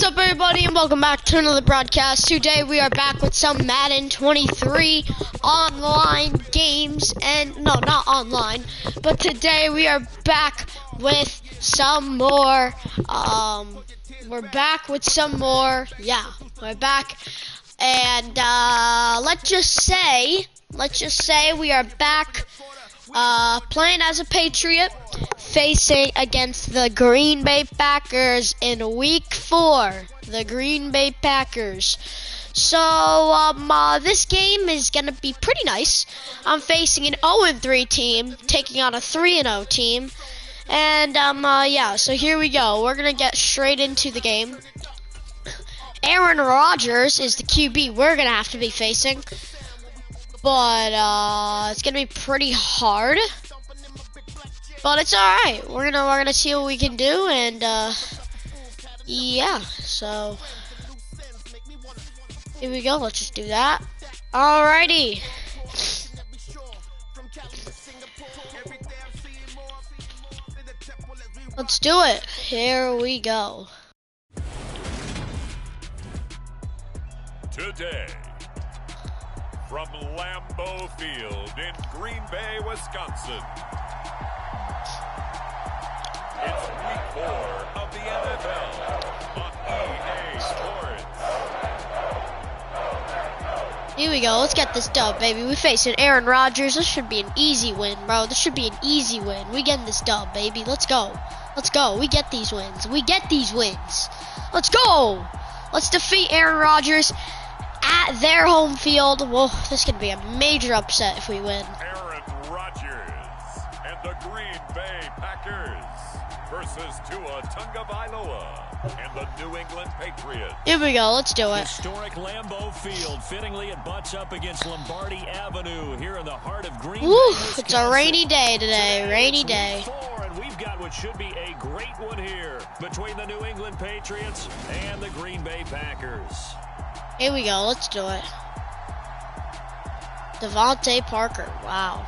up, everybody, and welcome back to another broadcast. Today we are back with some Madden 23 online games, and no, not online, but today we are back with some more. We're back, and let's just say we are back. Playing as a Patriot, facing against the Green Bay Packers in Week 4. The Green Bay Packers. So, this game is gonna be pretty nice. I'm facing an 0-3 team, taking on a 3-0 team. And, yeah, so here we go. We're gonna get straight into the game. Aaron Rodgers is the QB we're gonna have to be facing. But, it's gonna be pretty hard. But it's alright. We're gonna see what we can do, and, yeah, so here we go. Let's just do that. Alrighty. Let's do it. Here we go. Today, from Lambeau Field in Green Bay, Wisconsin, it's Week 4 of the NFL on EA Sports. Here we go. Let's get this dub, baby. We facing Aaron Rodgers. This should be an easy win, bro. This should be an easy win. We getting this dub, baby. Let's go. Let's go. We get these wins. Let's go. Let's defeat Aaron Rodgers at their home field. Whoa, this could be a major upset if we win. Aaron Rodgers and the Green Bay Packers versus Tua Tagovailoa and the New England Patriots. Here we go. Let's do it. Historic Lambeau Field. Fittingly, it butts up against Lombardi Avenue here in the heart of Green Bay, Wisconsin. It's a rainy day today. Rainy day. And we've got what should be a great one here between the New England Patriots and the Green Bay Packers. Here we go. Let's do it. Devontae Parker. Wow.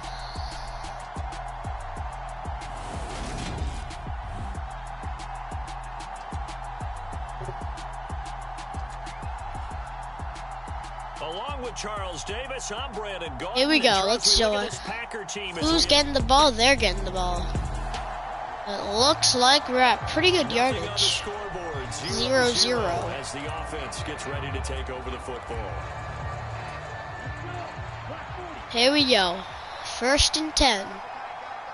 Along with Charles Davis, I'm Brandon Gault. Here we go. Let's do it. Who's getting the ball? They're getting the ball. It looks like we're at pretty good yardage. 0-0. As the offense gets ready to take over the football. Here we go. 1st and 10.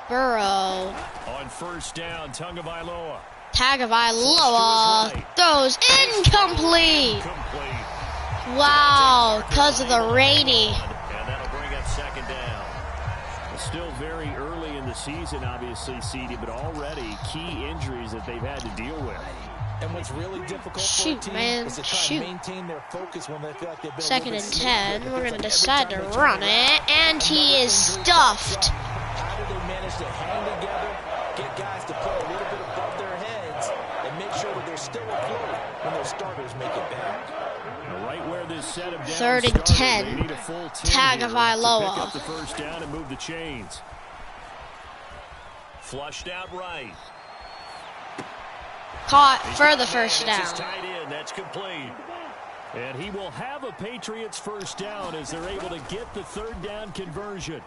Burrow. On first down, Tagovailoa Throws incomplete. Wow, because of the rainy. And that'll bring up 2nd down. It's still very early in the season, obviously, CD, but already key injuries that they've had to deal with. And what's really difficult for a team is to try and maintain their focus when they feel like they've been 2nd and 10. We're going to decide to run it, and he is stuffed. How do they manage to hang together, get guys to play a little bit above their heads, and make sure that they're still afloat when their starters make it back? Right where this set of 3rd and 10. Tagovailoa. Pick up the first down and move the chains. Flushed out right. Caught for the first down. Tight end, that's complete. And he will have a Patriots first down as they're able to get the 3rd down conversion.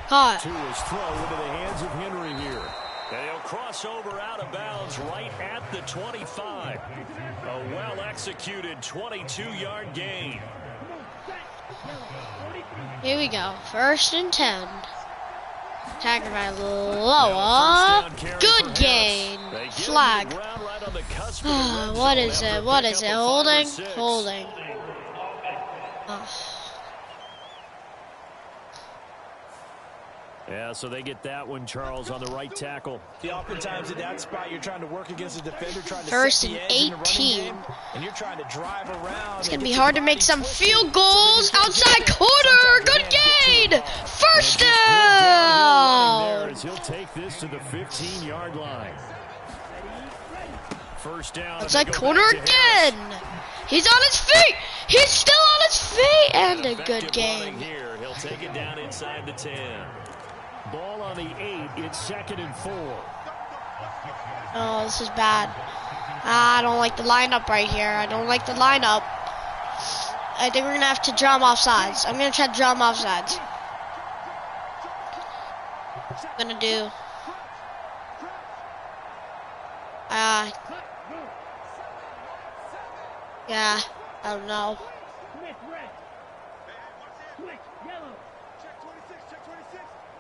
Caught. To his throw into the hands of Henry here. And he'll cross over out of bounds right at the 25. A well-executed 22-yard gain. Here we go. 1st and 10. Tagovailoa. Good gain. Flag. What is it? Holding? Holding. Yeah, so they get that one, Charles, on the right tackle. Oftentimes at that spot, you're trying to work against a defender, trying to 1st and 18. And you're trying to drive around. It's going to be hard to make some field goals. Outside corner. Good gain. First down. He'll take this to the 15-yard line. First down. Outside corner again. He's on his feet. He's still on his feet. And a good gain. Here, he'll take it down inside the 10. Ball on the 8. It's 2nd and 4. Oh, this is bad. I don't like the lineup right here. I don't like the lineup. I think we're going to have to draw him off sides. I'm going to try to draw him off sides. I'm going to do... yeah, I don't know.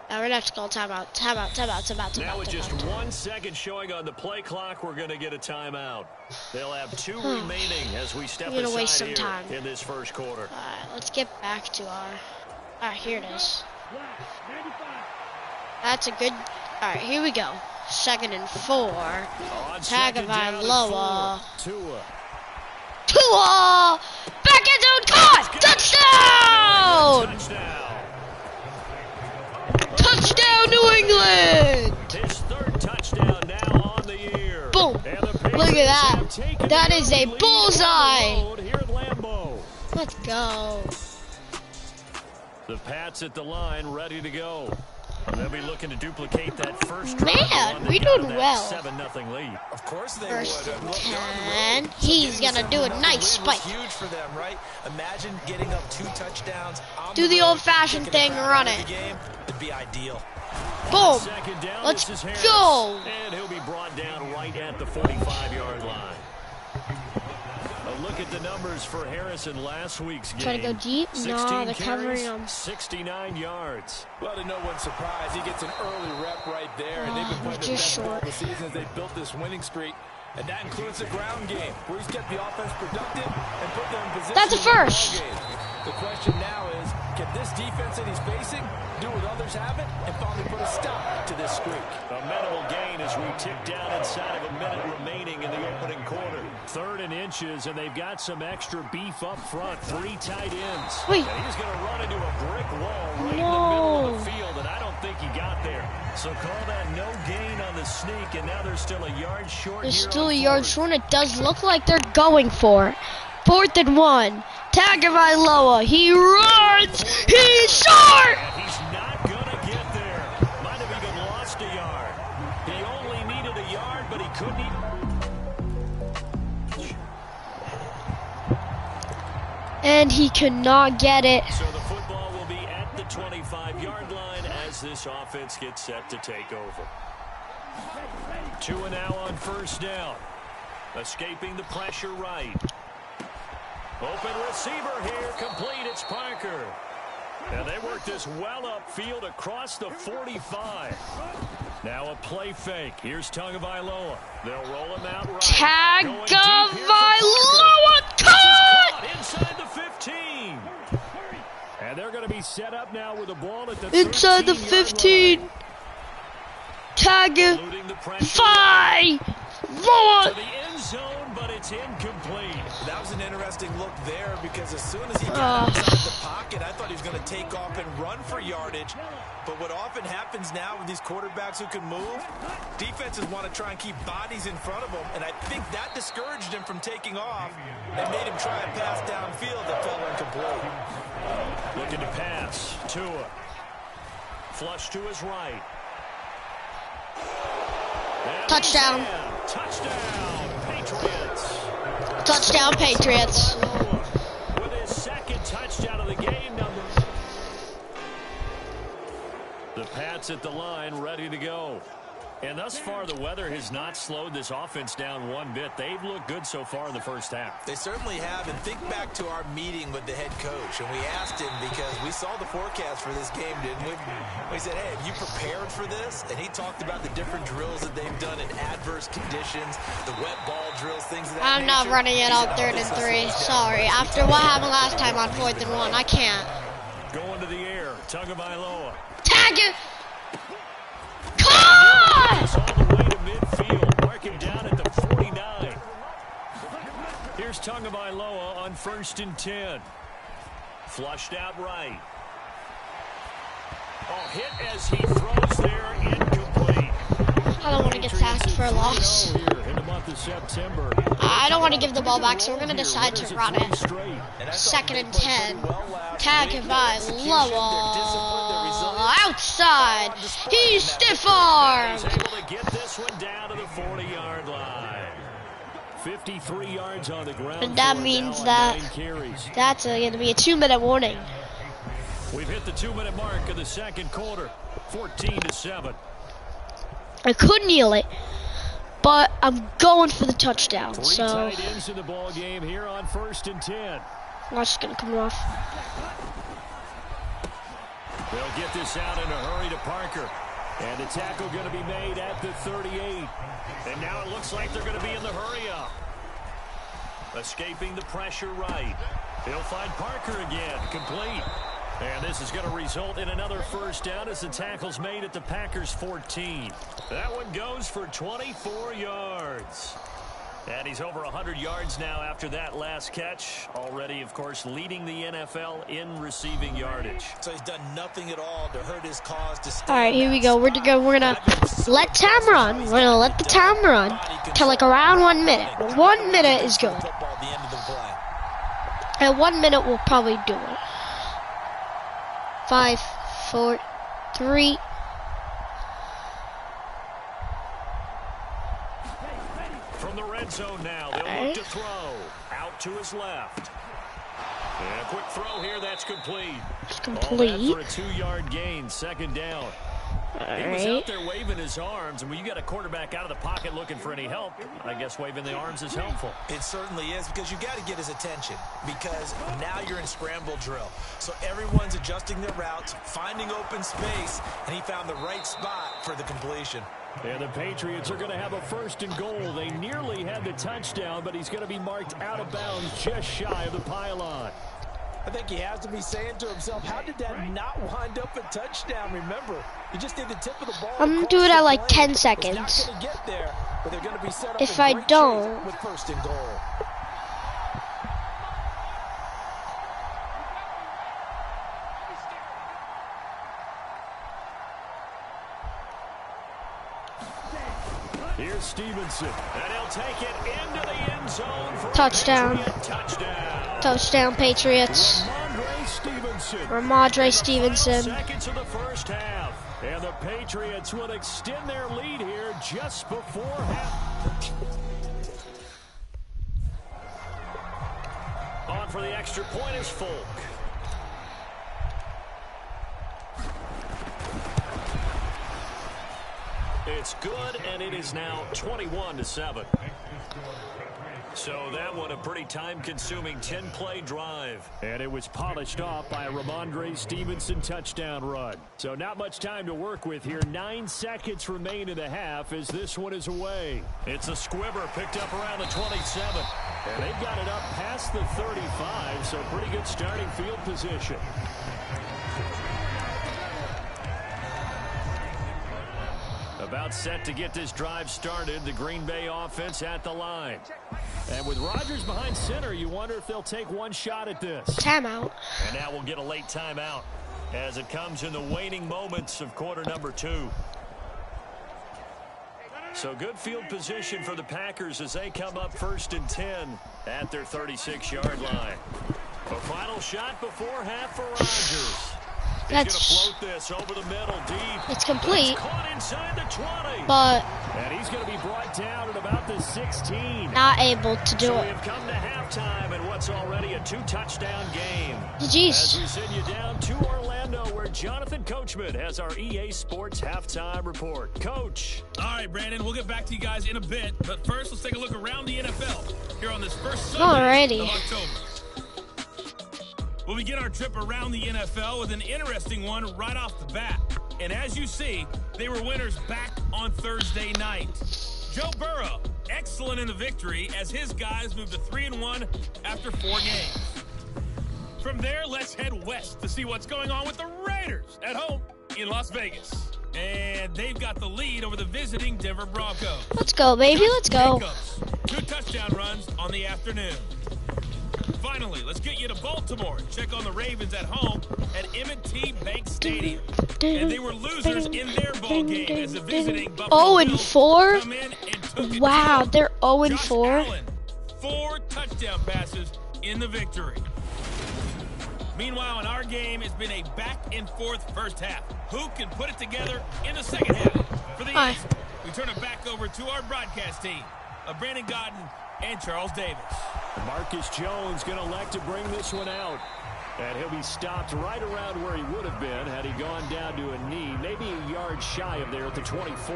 We're gonna have to call timeout. Timeout. Now with just 1 second showing on the play clock, we're gonna get a timeout. They'll have 2 remaining as we step aside waste some here time in this first quarter. Alright, let's get back to our... Alright, here it is. That's a good... Alright, here we go. 2nd and 4. Tagovailoa. Tua! Back in zone, caught! Touchdown! Touchdown, New England! His 3rd touchdown now on the year. Boom! Look at that. That is a bullseye. Let's go. The Pats at the line, ready to go. They'll be looking to duplicate that first Man, we're doing well. 7-0 lead. Of course they First would. and 10. He's gonna do a nice spike. Huge for them, right? Imagine getting up 2 touchdowns. Do the old-fashioned thing, run it. It'd be ideal. Boom. Down, Let's go. And he'll be brought down right at the 45-yard line. A look at the numbers for Harrison last week's game. Try to go deep. No, they're covering him. 69 yards. Well, to no one's surprise, he gets an early rep right there. And they've been playing their best ball this season as they built this winning streak. And that includes the ground game, where he's kept the offense productive and put them in position. That's a first. The question now is, can this defense that he's facing do what others haven't and finally put a stop to this streak? A minimal gain as we tick down inside of a minute remaining in the opening quarter. 3rd and inches, and they've got some extra beef up front. 3 tight ends. Wait. And he's going to run into a brick wall right in the middle of the field, and I don't think he got there. So call that no gain on the sneak, and now they're still a yard short. They're still a yard short. It does look like they're going for it. 4th and 1. Tagovailoa. He runs. He's short. And he's not going to get there. Might have even lost a yard. He only needed a yard, but he couldn't even. And he could not get it. So the football will be at the 25-yard line as this offense gets set to take over. 2 and now on 1st down. Escaping the pressure right. Open receiver here, complete, it's Parker. And they work this well upfield across the 45. Now a play fake. Here's Tagovailoa. They'll roll him out right. Tagovailoa caught! Inside the 15. And they're going to be set up now with the ball at the inside the 15. Tagovailoa. To the end zone, but it's incomplete. That was an interesting look there because as soon as he got outside the pocket, I thought he was going to take off and run for yardage. But what often happens now with these quarterbacks who can move, defenses want to try and keep bodies in front of them, and I think that discouraged him from taking off and made him try a pass downfield that fell incomplete. Looking to pass. Tua. Flush to his right. Touchdown. Touchdown, Patriots. Touchdown, Patriots. With his 2nd touchdown of the game, The Pats at the line, ready to go. And thus far, the weather has not slowed this offense down one bit. They've looked good so far in the first half. They certainly have. And think back to our meeting with the head coach. And we asked him because we saw the forecast for this game, didn't we? We said, hey, have you prepared for this? And he talked about the different drills that they've done in adverse conditions, the wet ball drills, things of that I'm not running it on 3rd and 3. Sorry. After what happened last time on 4th and 1, I can't. Going to the air. Tagovailoa. Tag it. All the way to midfield. Mark him down at the 49. Here's Tagovailoa on 1st and 10. Flushed out right. Oh, hit as he throws there, incomplete. I don't want to get sacked for a loss. I don't want to give the ball back, so we're going to decide to run it. 2nd and 10. Tagovailoa outside. He's stiff armed. Able to get this one down to the 40-yard yard line. 53 yards on the ground. And that means that that's going to be a 2-minute warning. We've hit the 2-minute mark of the second quarter. 14-7. I could kneel it, but I'm going for the touchdown. Three so tight ends in the ball game here on 1st and 10. watch, it's going to come off. They'll get this out in a hurry to Parker. And the tackle going to be made at the 38. And now it looks like they're going to be in the hurry up. Escaping the pressure right. He'll find Parker again. Complete. And this is going to result in another first down as the tackle's made at the Packers 14. That one goes for 24 yards. And he's over 100 yards now after that last catch. Already, of course, leading the NFL in receiving yardage. So he's done nothing at all to hurt his cause. All right, here we go. We're gonna let time run. We're gonna let the time run till like around 1 minute. 1 minute is good. And 1 minute we'll probably do it. 5, 4, 3. From the red zone now, they'll look to throw. Out to his left. And a quick throw here, that's complete. It's complete. All that for a 2-yard gain, second down. He was out there waving his arms, and when you got a quarterback out of the pocket looking for any help, I guess waving the arms is helpful. It certainly is, because you got to get his attention, because now you're in scramble drill. So everyone's adjusting their routes, finding open space, and he found the right spot for the completion. And the Patriots are going to have a 1st and goal. They nearly had the touchdown, but he's going to be marked out of bounds just shy of the pylon. I think he has to be saying to himself, how did that not wind up a touchdown? Remember, you just need the tip of the ball. I'm gonna do it at like 10 seconds. It's not gonna get there, but they're gonna be set up if I don't, with 1st and goal. Here's Stevenson, and he'll take it into the end zone for touchdown. Touchdown. Touchdown, Patriots. Ramondre Stevenson. Seconds of the first half, and the Patriots will extend their lead here just before half. On for the extra point is Folk. It's good, and it is now 21-7. So that one a pretty time-consuming 10-play drive. And it was polished off by a Ramondre Stevenson touchdown run. So not much time to work with here. 9 seconds remain in the half as this one is away. It's a squibber picked up around the 27. And they've got it up past the 35, so pretty good starting field position. About set to get this drive started. The Green Bay offense at the line. And with Rodgers behind center, you wonder if they'll take one shot at this. Timeout. And now we'll get a late timeout as it comes in the waning moments of quarter number 2. So good field position for the Packers as they come up 1st and 10 at their 36-yard line. A final shot before half for Rodgers. He's going to float this over the middle deep. It's complete. It's caught inside the 20. But and he's going to be brought down at about the 16. Not able to do so it. We've come to halftime in what's already a 2-touchdown game. Jeez. As we send you down to Orlando, where Jonathan Coachman has our EA Sports halftime report. Coach. All right, Brandon, we'll get back to you guys in a bit. But first, let's take a look around the NFL here on this first Sunday of October. We'll begin our trip around the NFL with an interesting one right off the bat. And as you see, they were winners back on Thursday night. Joe Burrow, excellent in the victory as his guys moved to 3-1 after 4 games. From there, let's head west to see what's going on with the Raiders at home in Las Vegas. And they've got the lead over the visiting Denver Broncos. Let's go, baby. Let's go. 2 touchdown runs on the afternoon. Finally, let's get you to Baltimore and check on the Ravens at home at M&T Bank Stadium. And they were losers in their ball game as the visiting Buffalo Bills 0-4? come in and took it Wow, to they're 0-4. Josh Allen, 4 touchdown passes in the victory. Meanwhile, in our game, it's been a back-and-forth first half. Who can put it together in the second half? For the East, we turn it back over to our broadcast team of Brandon Godden and Charles Davis. Marcus Jones going to elect to bring this one out. And he'll be stopped right around where he would have been had he gone down to a knee, maybe a yard shy of there at the 24.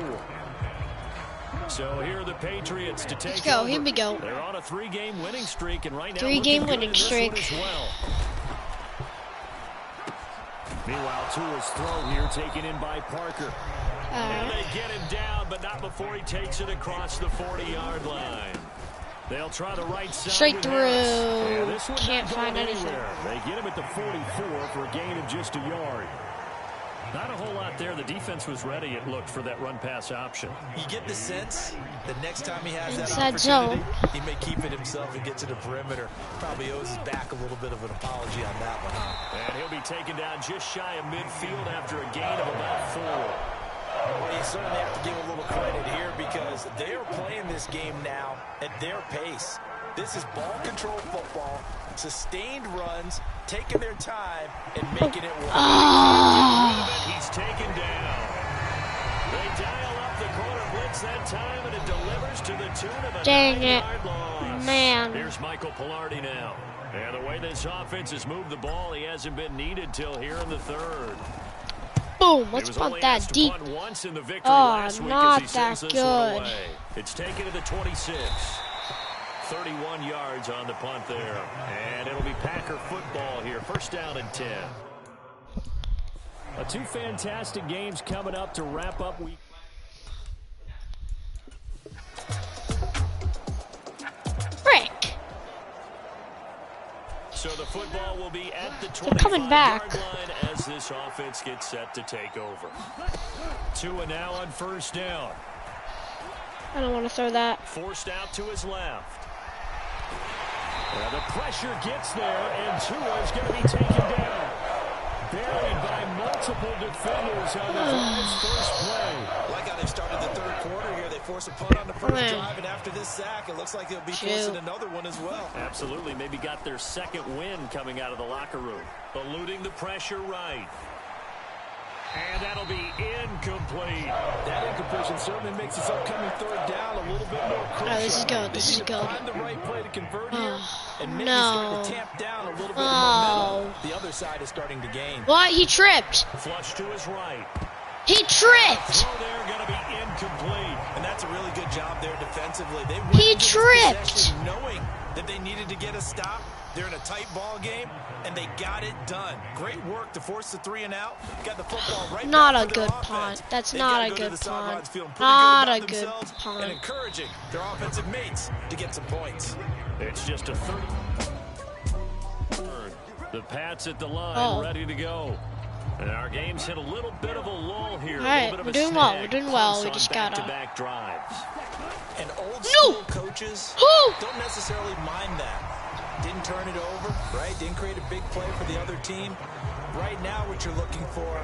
So here are the Patriots to take go. over. Here we go. They're on a 3-game winning streak, and right now 3-game looking winning good in this one streak. as well. Meanwhile, Tua's throw here taken in by Parker. And they get him down, but not before he takes it across the 40-yard line. They'll try the right side. Straight through. Yeah, this one Can't not find going anything. anywhere. They get him at the 44 for a gain of just a yard. Not a whole lot there. The defense was ready, it looked, for that run-pass option. You get the sense that next time he has Inside that zone. opportunity, he may keep it himself and get to the perimeter. Probably owes his back a little bit of an apology on that one. And he'll be taken down just shy of midfield after a gain of about 4. Well, you certainly have to give a little credit here because they are playing this game now at their pace. This is ball control football, sustained runs, taking their time, and making it work. He's taken down. They dial up the corner blitz that time, and it delivers to the tune of a 9-yard loss. Man. Here's Michael Pilardi now. And the way this offense has moved the ball, he hasn't been needed till here in the third. Boom. Let's punt that deep. Once in the victory Oh, last week not as he that sends this one good. away. It's taken to the 26. 31 yards on the punt there. And it'll be Packer football here. First down and 10. Two fantastic games coming up to wrap up week. Frick. So the football will be at the They're coming back. 25-yard line as this offense gets set to take over. Tua now on first down. I don't want to throw that. Forced out to his left. Well, the pressure gets there, and Tua is going to be taken down. Buried by multiple defenders on the drive's first play. Like how they started the third quarter here. They force a punt on the first drive, and after this sack, it looks like they'll be forcing another one as well. Absolutely. Maybe got their second win coming out of the locker room. Eluding the pressure right. And that'll be incomplete. That incompletion certainly makes this upcoming third down a little bit more crucial. Oh, this is good. This is good. Find the right play to convert here, and maybe no. start to tamp down a little bit of momentum. The other side is starting to gain. What? He tripped. Flush to his right. He tripped. Throw there going to be incomplete. And that's a really good job there defensively. They went He into this tripped. possession knowing that they needed to get a stop. They're in a tight ball game, and they got it done. Great work to force the 3 and out. Got the football right Not back a for their good offense. punt. That's They not gotta a go to good the sidelines punt. feeling pretty Not good a about good themselves punt. and encouraging their offensive mates to get some points. It's just a 30. The Pats at the line, ready to go. And our game's hit a little bit of a lull here. All right, we're doing well. We're doing well. We just gotta. Back-to-back drives. And old school coaches don't necessarily mind that. Didn't turn it over, right? Didn't create a big play for the other team. Right now, what you're looking for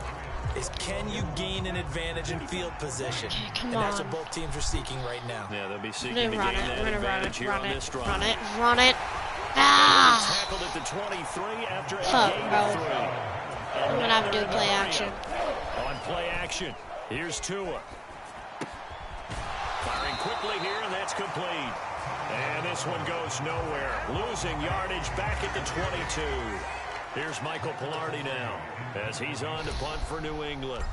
is can you gain an advantage in field position? Come and that's on. what both teams are seeking right now. Yeah, they'll be seeking We're to gonna gain run it. that We're gonna run advantage it. here on this drive. Run it. Run it. Ah. Tackled at the 23 after a Fuck, gain bro. of 3. I'm gonna have to do play action. On play action, here's Tua. Firing quickly here, and that's complete. And this one goes nowhere. Losing yardage back at the 22. Here's Michael Pilardi now as he's on to punt for New England.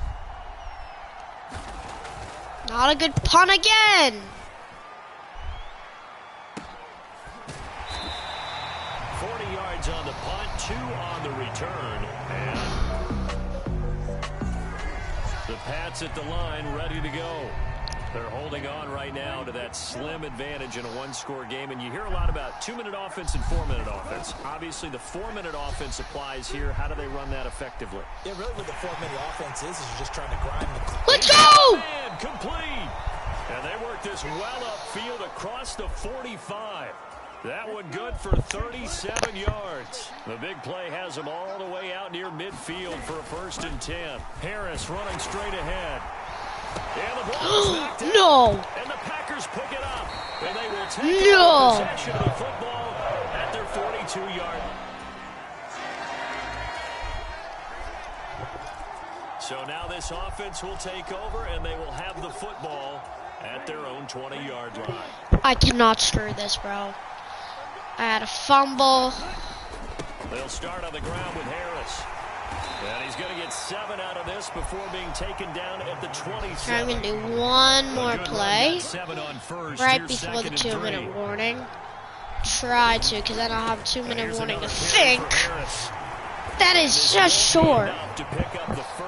Not a good punt again. 40 yards on the punt, 2 on the return. And the Pats at the line ready to go. They're holding on right now to that slim advantage in a one-score game. And you hear a lot about 2-minute offense and 4-minute offense. Obviously, the 4-minute offense applies here. How do they run that effectively? Yeah, really what the 4-minute offense is you're just trying to grind the clock. Let's go! Man, complete! And they work this well upfield across the 45. That one good for 37 yards. The big play has them all the way out near midfield for a 1st and 10. Harris running straight ahead. And the ball is knocked out. No. And the Packers pick it up. And they will take over possession of the football at their 42-yard line. So now this offense will take over, and they will have the football at their own 20-yard line. I cannot screw this, bro. I had a fumble. They'll start on the ground with Harris. And he's going to get 7 out of this before being taken down at the 27. I'm going to do one more play 7 on first. right Here's before the second and 2-minute 3. warning. Try to, because then I'll have a 2-minute warning to think. That is just short. To pick up the first.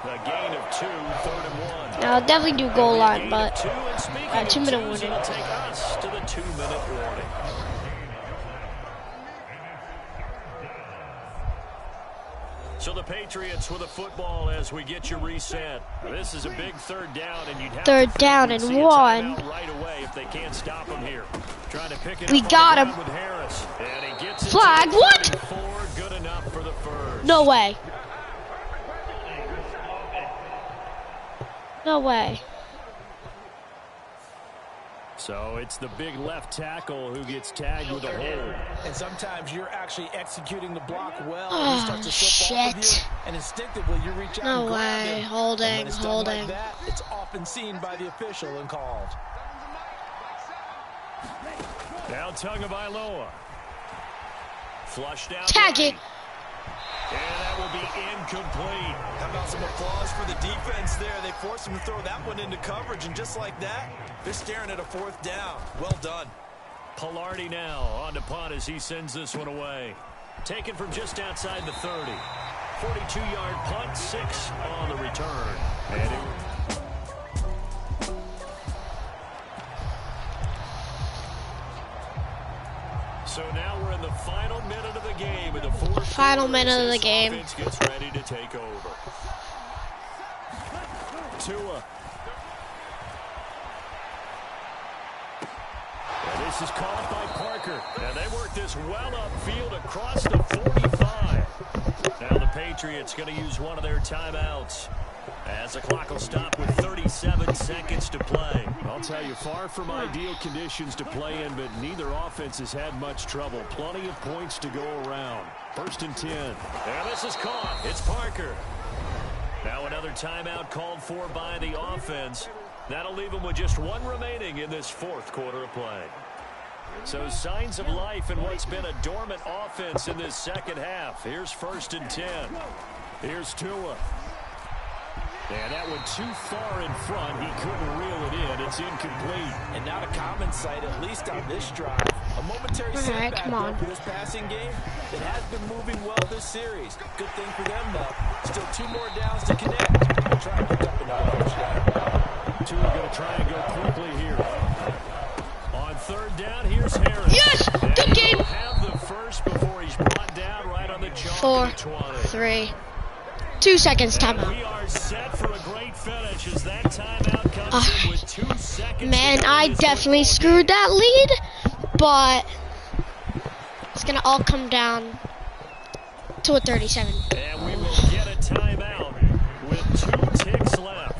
A gain of 2, 3rd and 1. Now, I'll definitely do goal line, but 2-minute warning. It'll take us to the 2-minute warning. So the Patriots with a football as we get you reset. This is a big 3rd down, and you'd have Third to down and see a 1. timeout right away if they can't stop him here. Trying to pick it We up got on him. the ground with Harris, and he gets it Flag, to what? 34, good enough for the first. No way. No way. So it's the big left tackle who gets tagged with a hold. And sometimes you're actually executing the block well. Oh, he starts to slip off of shit. you, and instinctively you reach out No and grab way. him. Holding, And when it's done holding. like that, it's often seen by the official and called. Now Tagovailoa. Flushed out. Tag right. it. And that will be incomplete. How about some applause for the defense there? They forced him to throw that one into coverage, and just like that, they're staring at a 4th down. Well done. Pilardi now on to punt as he sends this one away. Taken from just outside the 30. 42-yard punt, 6 on the return. And so now we're in the final minute of the game. In the Final minute of the game. Offense gets ready to take over. Tua. And this is caught by Parker. And they work this well upfield across the 45. Now the Patriots going to use one of their timeouts as the clock will stop with 37 seconds to play. I'll tell you, far from ideal conditions to play in, but neither offense has had much trouble. Plenty of points to go around. 1st and 10. And this is caught. It's Parker. Now another timeout called for by the offense. That'll leave them with just 1 remaining in this 4th quarter of play. So signs of life in what's been a dormant offense in this 2nd half. Here's 1st and 10. Here's Tua. And that one too far in front. He couldn't reel it in. It's incomplete. And not a common sight, at least on this drive. A momentary setback come on. for this passing game that has been moving well this series. Good thing for them, though. Still 2 more downs to connect. They'll try and pick up another touchdown. Tua going to try and go quickly here. On 3rd down, here's Harris. Yes! And Good game. he'll have the first before he's brought down right on the chalk 4, of the 20. 3, 2 seconds And timeout. we are set for a great finish as that timeout comes in with 2 seconds. Man, to go I in this definitely football screwed game. that lead, but it's going to all come down to a 37. And we will get a timeout with 2 ticks left.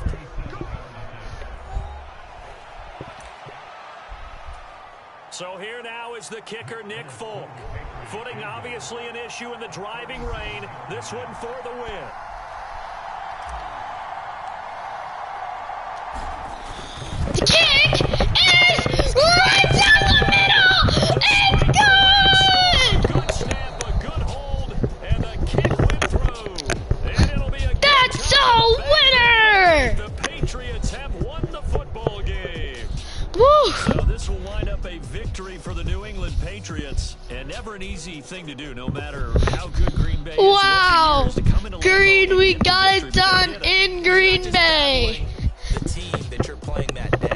So here now is the kicker, Nick Folk. Footing obviously an issue in the driving rain. This one for the win. The kick is right down the middle. It's good. Good snap, a good hold, and the kick went through. And it'll be a good That's time. a winner. The Patriots have won the football game. Woo. So this will wind up a victory for the New England Patriots, and never an easy thing to do, no matter how good Green Bay is. Wow. What the years to come into Green, Lambeau we and get the got victory, it but done they did it. in Green Just Bay. battling the team that you're playing that day.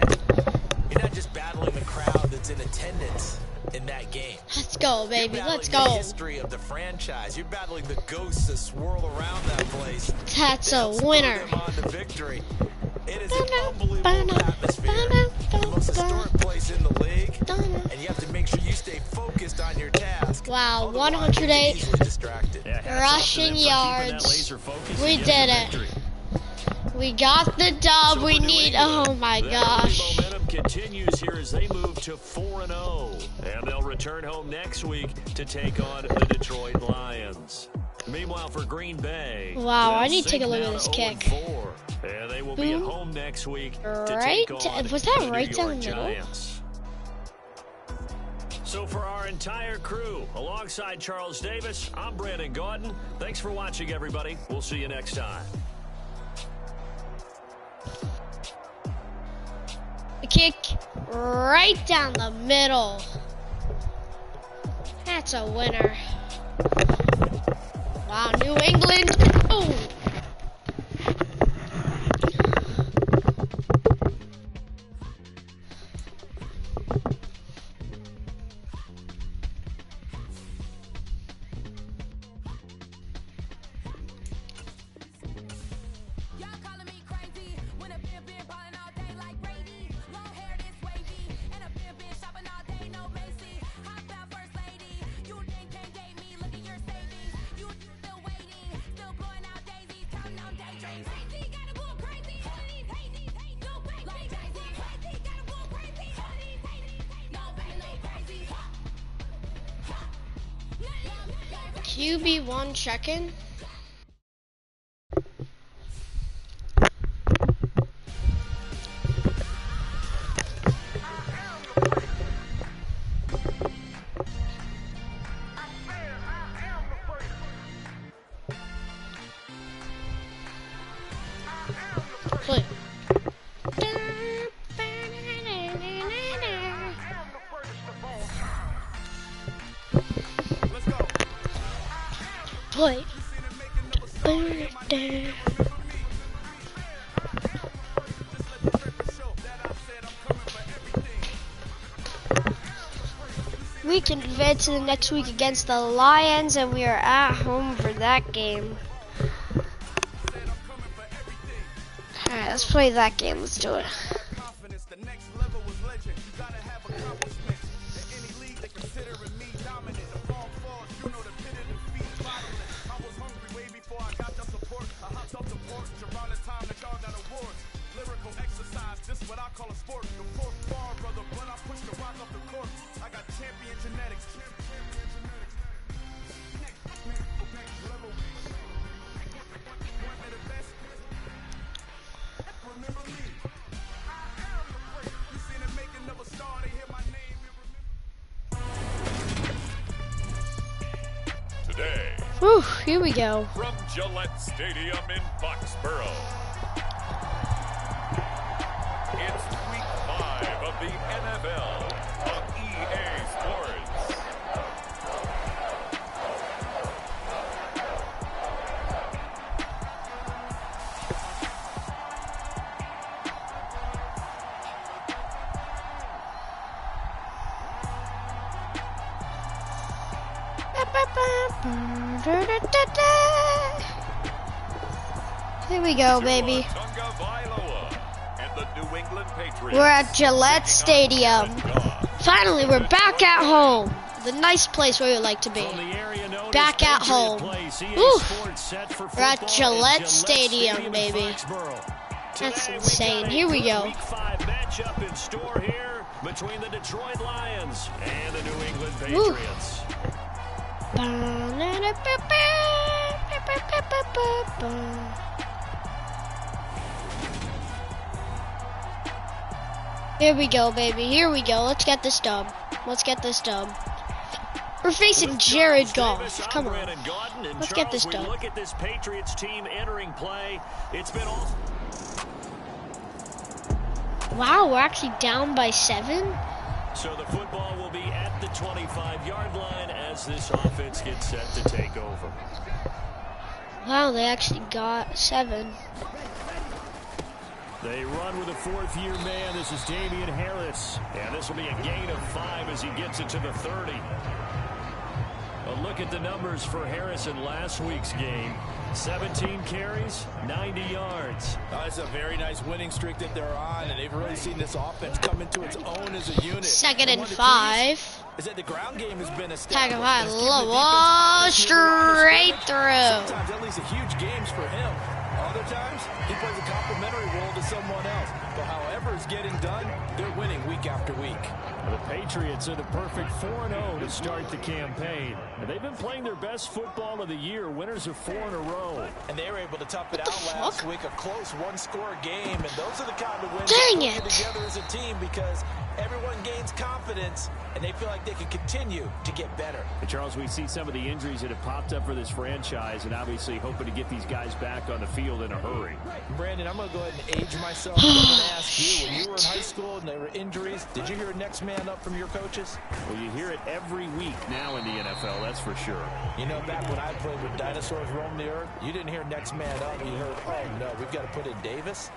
You're not just battling the crowd that's in attendance in that game. Let's go, baby. You're Let's battling go. the history of the franchise. You're battling the ghosts that swirl around that place. That's They a help spur winner. them on to victory. It is an unbelievable atmosphere. The most historic place in the league. And you have to make sure you stay focused on your task. Wow, Otherwise, you 108 get easily distracted. Yeah, hats off to rushing them for keeping that yards. laser focus We and did getting the it. victory. We got the dub. So We for New need. England, Oh my their gosh. momentum continues here as they move to 4-0, and they'll return home next week to take on the Detroit Lions. Meanwhile, for Green Bay, wow, I need to take a look at this kick. 0-4. And they will be at home next week to Right? take on Was that the right New down York the middle? Giants. So for our entire crew, alongside Charles Davis, I'm Brandon Gordon. Thanks for watching, everybody. We'll see you next time. A kick right down the middle. That's a winner. Wow, New England. Oh. QB1 check-in. Play. Play. We can advance to the next week against the Lions, and we are at home for that game. Alright, let's play that game. Let's do it. Today, Whew, here we go. from Gillette Stadium in Foxborough, it's Week 5 of the NFL on EA Sports. Here we go, baby. We're at Gillette Stadium. Finally, we're back at home. The nice place where we like to be. Back at home. Woo. We're at Gillette Stadium, baby. That's insane. Here we go. Week 5 matchup in store here between the Detroit Lions and the New England Patriots. Here we go, baby. Here we go. Let's get this dub. Let's get this dub. We're facing Jared Goff. Come on. Let's get this dub. Look at this Patriots team entering play. It's been all. Wow, we're actually down by 7. So the football will be at the 25-yard line as this offense gets set to take over. Wow, they actually got 7. They run with a fourth-year man. This is Damian Harris. And this will be a gain of 5 as he gets it to the 30. A look at the numbers for Harris in last week's game. 17 carries, 90 yards. It's a very nice winning streak that they're on, and they've really seen this offense come into its own as a unit. 2nd and 5. Is that the ground game has been Tag him high, established. straight through. Sometimes that leads to huge games for him. Other times, he plays a complementary role to someone else. But however it's getting done, they're winning week after week. The Patriots are the perfect 4-0 to start the campaign. And they've been playing their best football of the year. Winners of 4 in a row. And they were able to tough it out last week. A close one-score game. And those are the kind of wins Dang that it. put together as a team because everyone gains confidence and they feel like they can continue to get better. And Charles, we see some of the injuries that have popped up for this franchise and obviously hoping to get these guys back on the field in a hurry. Brandon, I'm going to go ahead and age myself. I'm going to ask you, when you were in high school and there were injuries, did you hear next man up from your coaches? Well, you hear it every week now in the NFL, that's for sure. You know, back when I played with dinosaurs roam the earth, you didn't hear next man up. You heard, oh, no, we've got to put in Davis.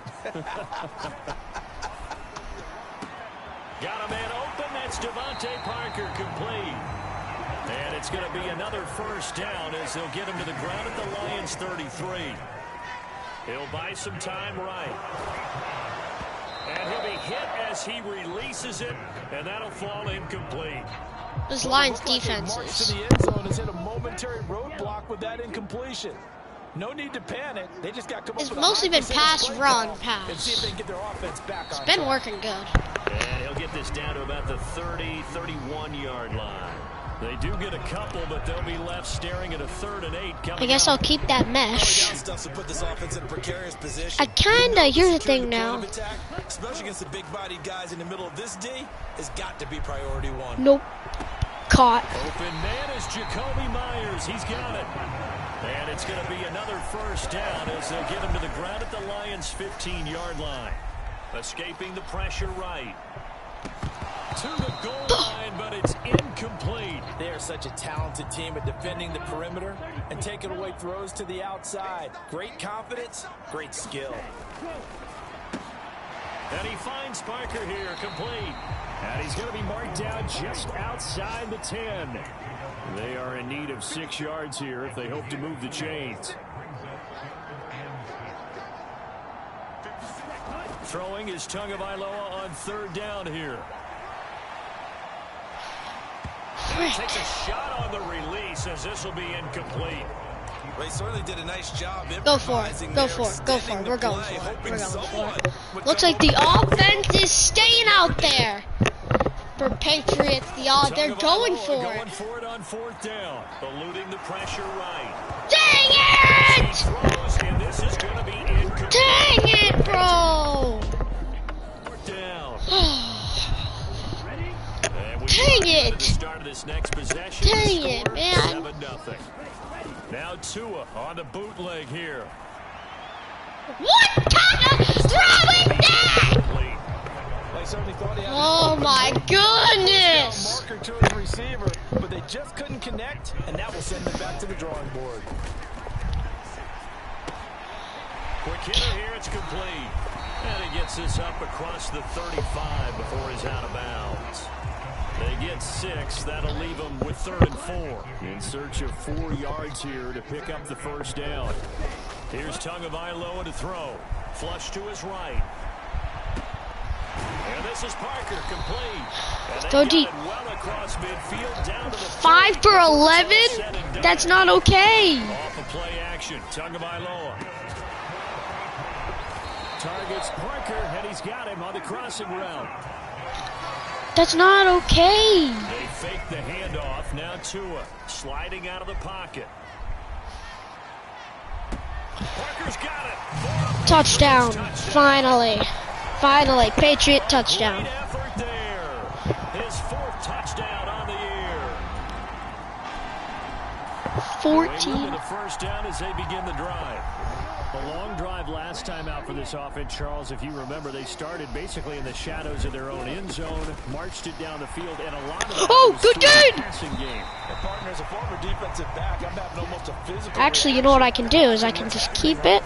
Got a man open. That's Devontae Parker, complete. And it's going to be another first down as they'll get him to the ground at the Lions 33. He'll buy some time right. And he'll be hit as he releases it, and that'll fall incomplete. This Lions defense The end zone has hit a momentary roadblock with that incompletion. No need to panic. They just got to come up It's with a mostly been pass, play run, call pass. and see if they can get their offense back on It's been track. working good. And he'll get this down to about the 30, 31-yard line. They do get a couple, but they'll be left staring at a 3rd and 8 coming I guess up. I'll keep that mesh. Stuff to put this offense in a precarious position. I kinda, here's the thing now. Attack, especially against the big-bodied guys in the middle of this D, has got to be priority one. Nope. Caught. Open man is Jacoby Myers. He's got it. And it's going to be another first down as they'll get him to the ground at the Lions' 15-yard line. Escaping the pressure right. To the goal line, but it's incomplete. They are such a talented team at defending the perimeter and taking away throws to the outside. Great confidence, great skill. And he finds Parker here, complete. And he's going to be marked down just outside the 10. They are in need of 6 yards here if they hope to move the chains. Throwing is Tagovailoa on 3rd down here. And takes a shot on the release as this will be incomplete. They certainly did a nice job. Go for it. Go for it. Go for it. We're going for it. We're going for it. Looks like the offense is staying out there. For Patriots, they're going for it. Going for it on 4th down. Eluding the pressure right. Dang it! He throws, and this is going to be incomplete. Dang it, bro! Down. Dang it! Start of this next possession. Dang it, man. 7-0. Now Tua on the bootleg here. What kind of throw is that? Oh my goodness! Marker to his receiver, but they just couldn't connect, and that will send them back to the drawing board. Quick hitter here, it's complete. And he gets this up across the 35 before he's out of bounds. They get 6. That'll leave them with 3rd and 4. In search of 4 yards here to pick up the first down. Here's Tagovailoa to throw. Flush to his right. And this is Parker, complete. Go deep. Well across midfield, down to the 5 for 11? That's not okay. Off of play action, Tagovailoa. Targets Parker, and he's got him on the crossing route. That's not okay. They fake the handoff. Now Tua sliding out of the pocket. Parker's got it. Touchdown. Finally. Finally. Patriot touchdown. Great effort there. His 4th touchdown on the year. 14. The first down as they begin the drive. A long drive last time out for this offense, Charles. If you remember, they started basically in the shadows of their own end zone, marched it down the field, and a lot of that good game! Passing game. And partner, as a former defensive back, I'm having almost a physical. Actually, you know what I can do is I can just keep it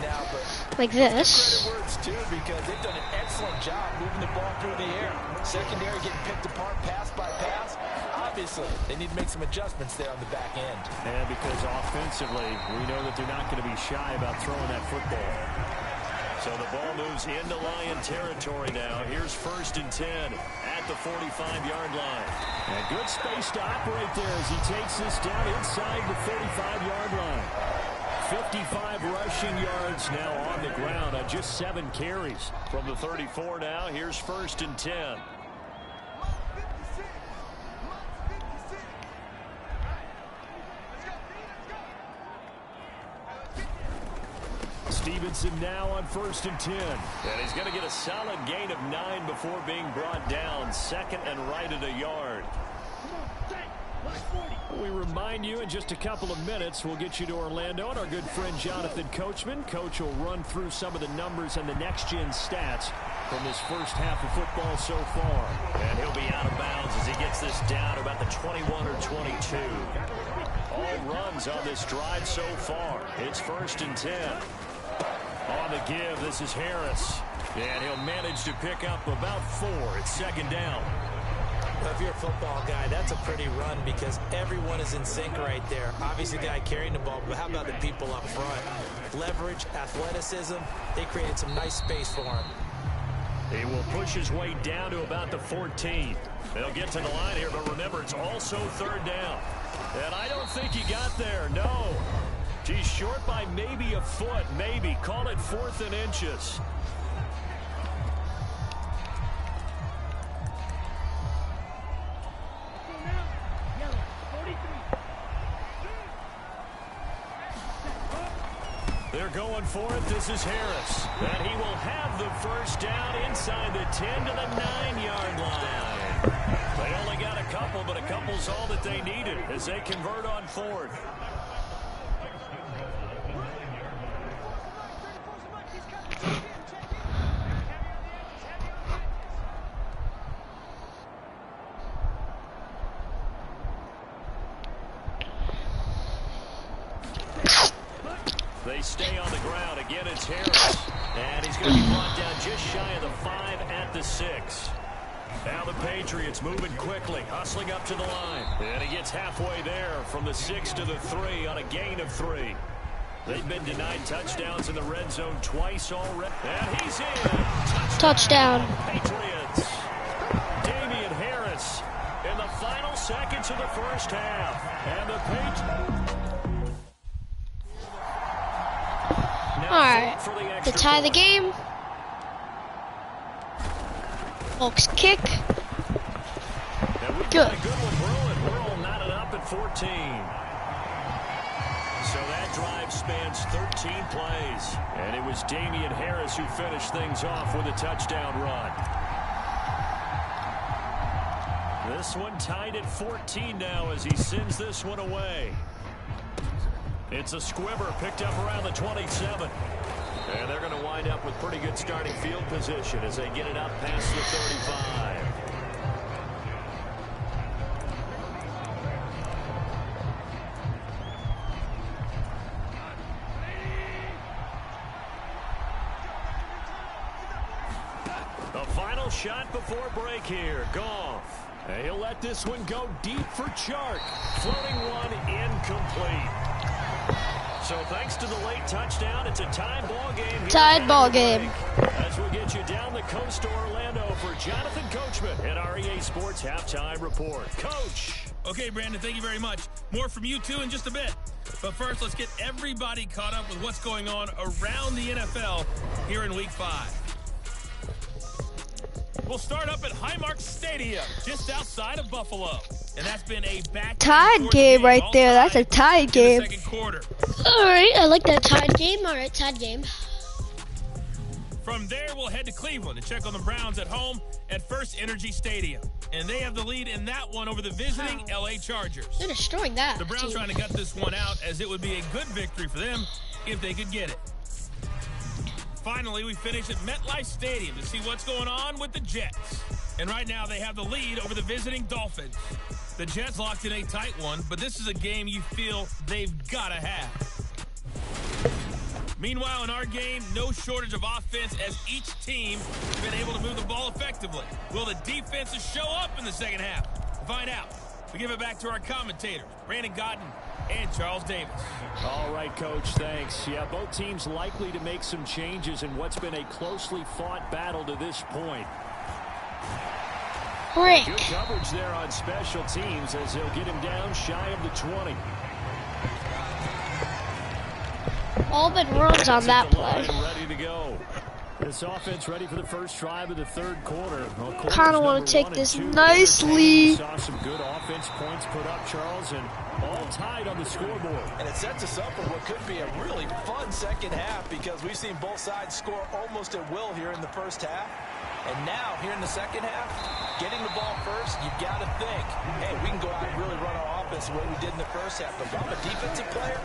like this. Credit words too, because they've done an excellent job moving the ball through the air. Secondary getting picked apart pass by pass. Obviously, they need to make some adjustments there on the back end. And because offensively, we know that they're not going to be shy about throwing that football. So the ball moves into Lion territory now. Here's 1st and 10 at the 45-yard line. And good space to operate there as he takes this down inside the 35-yard line. 55 rushing yards now on the ground on just 7 carries. From the 34 now, here's 1st and 10. Stevenson now on 1st and 10. And he's going to get a solid gain of 9 before being brought down. Second and right at a yard. We remind you in just a couple of minutes, we'll get you to Orlando and our good friend Jonathan Coachman. Coach will run through some of the numbers and the next-gen stats from this first half of football so far. And he'll be out of bounds as he gets this down to about the 21 or 22. All runs on this drive so far. It's 1st and 10. On the give, this is Harris. And he'll manage to pick up about 4. It's 2nd down. Well, if you're a football guy, that's a pretty run because everyone is in sync right there. Obviously, the guy carrying the ball, but how about the people up front? Leverage, athleticism, they created some nice space for him. He will push his way down to about the 14. They'll get to the line here, but remember, it's also 3rd down. And I don't think he got there, no. He's short by maybe a foot, maybe. Call it 4th and inches. They're going for it. This is Harris. And he will have the 1st down inside the 10 to the 9-yard line. They only got a couple, but a couple's all that they needed as they convert on 4th. They stay on the ground. Again, it's Harris. And he's going to be brought down just shy of the 5 at the 6. Now the Patriots moving quickly, hustling up to the line. And he gets halfway there from the 6 to the 3 on a gain of 3. They've been denied touchdowns in the red zone twice already. And he's in. Touchdown. Patriots. Damian Harris in the final seconds of the first half. And the Patriots. All right, to tie the game. Folks kick. Good. We're all knotted up at 14. So that drive spans 13 plays. And it was Damian Harris who finished things off with a touchdown run. This one tied at 14 now as he sends this one away. It's a squibber picked up around the 27. And they're going to wind up with pretty good starting field position as they get it up past the 35. The final shot before break here. Goff. And he'll let this one go deep for Chark. Floating one incomplete. So thanks to the late touchdown, it's a tied ball game. Tied ball game. As we get you down the coast to Orlando for Jonathan Coachman at our EA Sports Halftime Report. Coach. Okay, Brandon, thank you very much. More from you two in just a bit. But first, let's get everybody caught up with what's going on around the NFL here in Week 5. We'll start up at Highmark Stadium, just outside of Buffalo. And that's been a tied game right there. That's a tied game. Second quarter. All right, I like that tied game. All right, tied game. From there, we'll head to Cleveland to check on the Browns at home at First Energy Stadium. And they have the lead in that one over the visiting LA Chargers. They're destroying that. The Browns trying to gut this one out as it would be a good victory for them if they could get it. Finally, we finish at MetLife Stadium to see what's going on with the Jets. And right now, they have the lead over the visiting Dolphins. The Jets locked in a tight one, but this is a game you feel they've got to have. Meanwhile, in our game, no shortage of offense as each team has been able to move the ball effectively. Will the defenses show up in the second half? To find out, we give it back to our commentators, Brandon Gotten and Charles Davis. All right, Coach, thanks. Yeah, both teams likely to make some changes in what's been a closely fought battle to this point. Rick. Good coverage there on special teams as they'll get him down shy of the 20. All but runs on that play. Ready to go. This offense ready for the first drive of the third quarter. Kind of want to take this nicely. Saw some good offense points put up, Charles, and all tied on the scoreboard. And it sets us up for what could be a really fun second half because we've seen both sides score almost at will here in the first half. And now, here in the second half, getting the ball first, you've got to think, hey, we can go out and really run our offense the way we did in the first half. But if I'm a defensive player,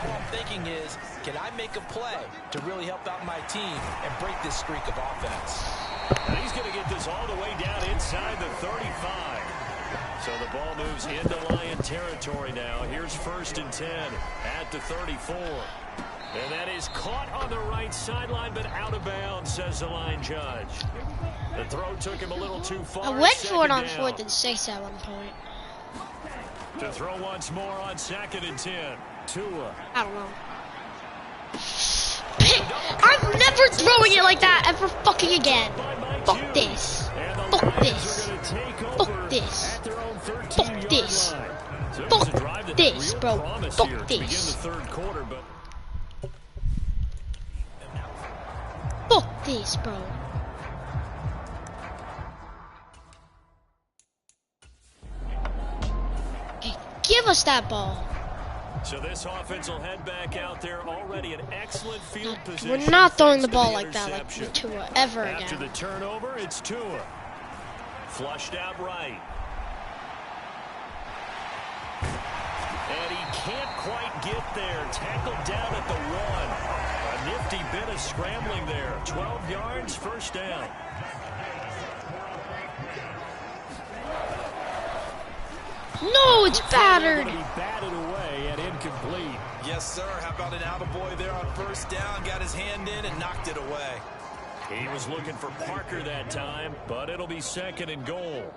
all I'm thinking is, can I make a play to really help out my team and break this streak of offense? And he's going to get this all the way down inside the 35. So the ball moves into Lion territory now. Here's 1st and 10 at the 34. And that is caught on the right sideline, but out of bounds, says the line judge. The throw took him a little too far. I went for it on 4th and 6 at one point. To throw once more on 2nd and 10. Tua. I don't know. I'm never throwing it like that ever fucking again. Fuck this. Fuck this. Fuck this. Fuck this. Fuck this, bro. Fuck this. Fuck this, bro. Okay, give us that ball. So this offense will head back out there already an excellent field position. We're not throwing the ball like that, like Tua, ever again. After the turnover, it's Tua. Flushed out right. And he can't quite get there. Tackled down at the 1. A nifty bit of scrambling there. 12 yards, first down. No, it's battered. He batted away and incomplete. Yes, sir. How about an attaboy there on 1st down? Got his hand in and knocked it away. He was looking for Parker that time, but it'll be 2nd and goal.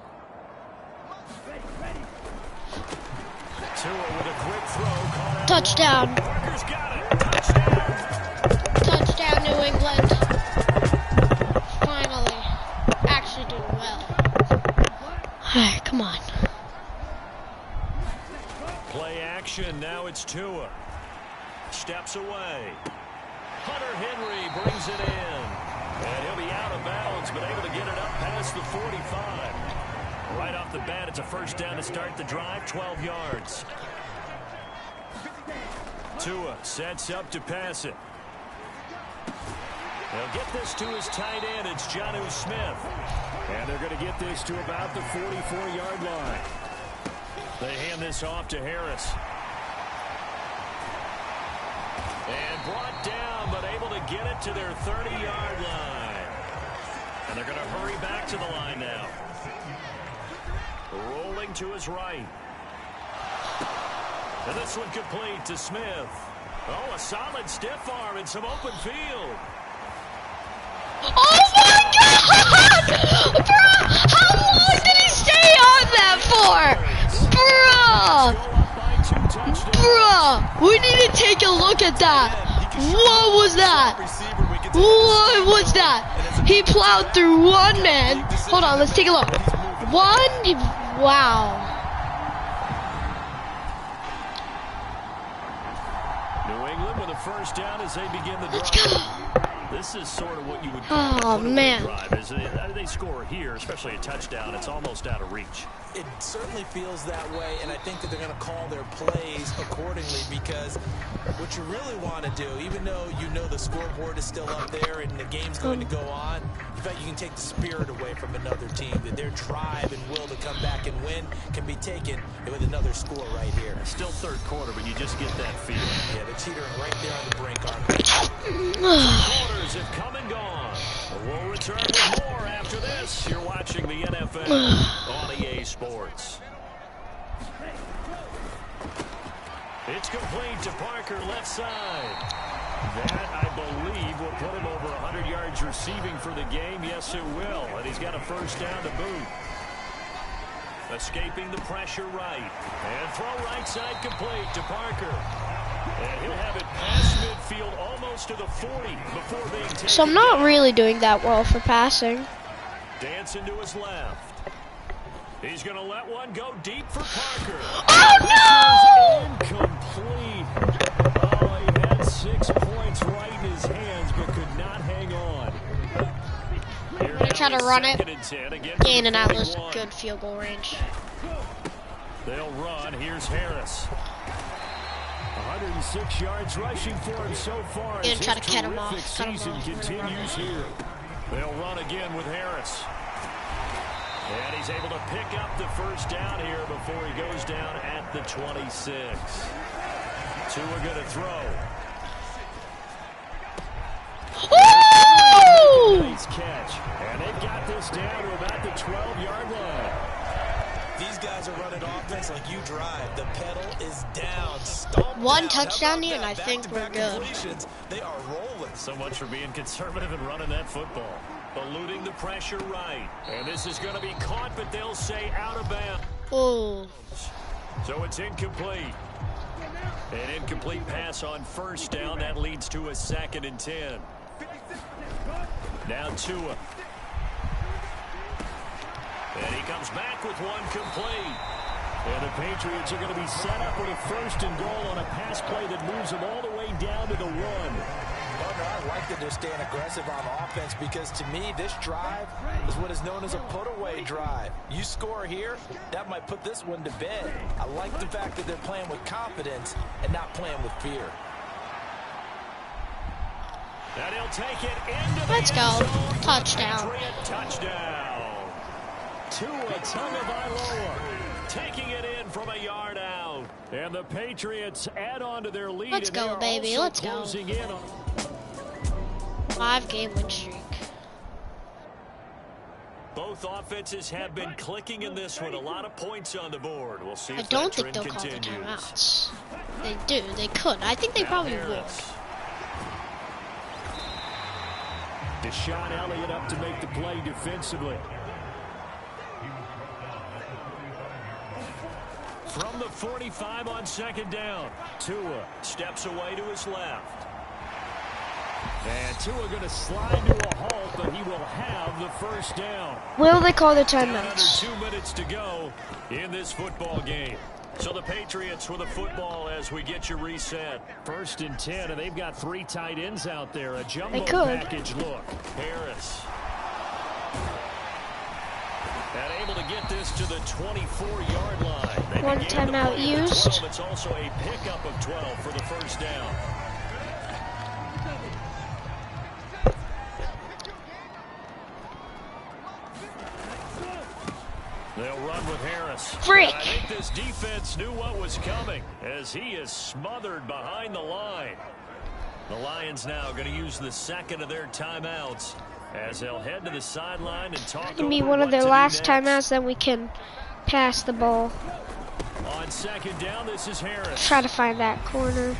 Tua with a quick throw. Touchdown. Parker's got it. Touchdown. Touchdown, New England. Finally. Actually doing well. Alright, come on. Play action. Now it's Tua. Steps away. Hunter Henry brings it in. And he'll be out of bounds, but able to get it up past the 45. Right off the bat, it's a first down to start the drive, 12 yards. Tua sets up to pass it. They'll get this to his tight end. It's Jonnu Smith. And they're going to get this to about the 44-yard line. They hand this off to Harris. And brought down, but able to get it to their 30-yard line. And they're going to hurry back to the line now. Rolling to his right. And this one complete to Smith. Oh, a solid stiff arm and some open field. Oh my God! Bro, how long did he stay on that for? Bruh, we need to take a look at that. What was that? What was that? He plowed through one man. Hold on, let's take a look. Wow. New England with a first down as they begin the drive. Let's go. This is sort of what you would call Oh, man. drive. Is they score here, especially a touchdown, it's almost out of reach. It certainly feels that way, and I think that they're going to call their plays accordingly because what you really want to do, even though you know the scoreboard is still up there and the game's going to go on, in fact, you can take the spirit away from another team, that their drive and will to come back and win can be taken with another score right here. It's still third quarter, but you just get that feeling. Yeah, they're teetering right there on the brink, aren't they? Quarters have come and gone. We'll return with more after this. You're watching the NFL on EA Sports. It's complete to Parker, left side. That, I believe, will put him over 100 yards receiving for the game. Yes, it will. And he's got a first down to boot. Escaping the pressure right. And throw right side complete to Parker. And he'll have it past midfield almost to the 40 before being taken. So I'm not really doing that well for passing. Dancing to his left. He's going to let one go deep for Parker. Oh, no! Incomplete. Oh, he had 6 points right in his hands, but could not hang on. try to run it. Gain and that was good field goal range. They'll run. Here's Harris. 106 yards rushing for him so far. Gonna try to cut him off. Season continues here. They'll run again with Harris. And he's able to pick up the first down here before he goes down at the 26. Tua going to throw. Woo! Nice catch. And they've got this down to about the 12-yard line. These guys are running offense like you drive. The pedal is down. Stomp One down. touchdown How here, about and I that? think we're Back-to-back good. completions. They are rolling. So much for being conservative and running that football. Eluding the pressure right. And this is going to be caught, but they'll say out of bounds. Oh. So it's incomplete. An incomplete pass on first down. That leads to a 2nd and 10. Now Tua. And he comes back with one complete. And the Patriots are going to be set up with a 1st and goal on a pass play that moves them all the way down to the 1. Partner, I like that they're staying aggressive on offense because to me, this drive is what is known as a put-away drive. You score here, that might put this one to bed. I like the fact that they're playing with confidence and not playing with fear. And he'll take it into the Let's end go. zone. Touchdown. Patriot touchdown. Tua Tagovailoa taking it in from a yard out. And the Patriots add on to their lead. Let's and they go, are baby. also Let's go. closing in on 5-game win streak. both offenses have been clicking in this one. A lot of points on the board. We'll see if I don't that think trend they'll call the continues. timeouts. They do. They could. I think they Now probably would. Harris. Deshaun Elliott up to make the play defensively. From the 45 on 2nd down, Tua steps away to his left. And Tua going to slide to a halt, but he will have the 1st down. Will they call the Down under timeouts? 2 minutes to go in this football game. So the Patriots with the football as we get you reset. 1st and 10, and they've got 3 tight ends out there. A jumbo They could. package look. Harris. And able to get this to the 24-yard line. They One began the timeout play at the used. 12. It's also a pickup of 12 for the 1st down. They'll run with Harris. Freak. And I think this defense knew what was coming as he is smothered behind the line. The Lions now going to use the 2nd of their timeouts as they'll head to the sideline and talk Gonna be over one of what their to do last next. timeouts, then we can pass the ball. On 2nd down, this is Harris. Try to find that corner.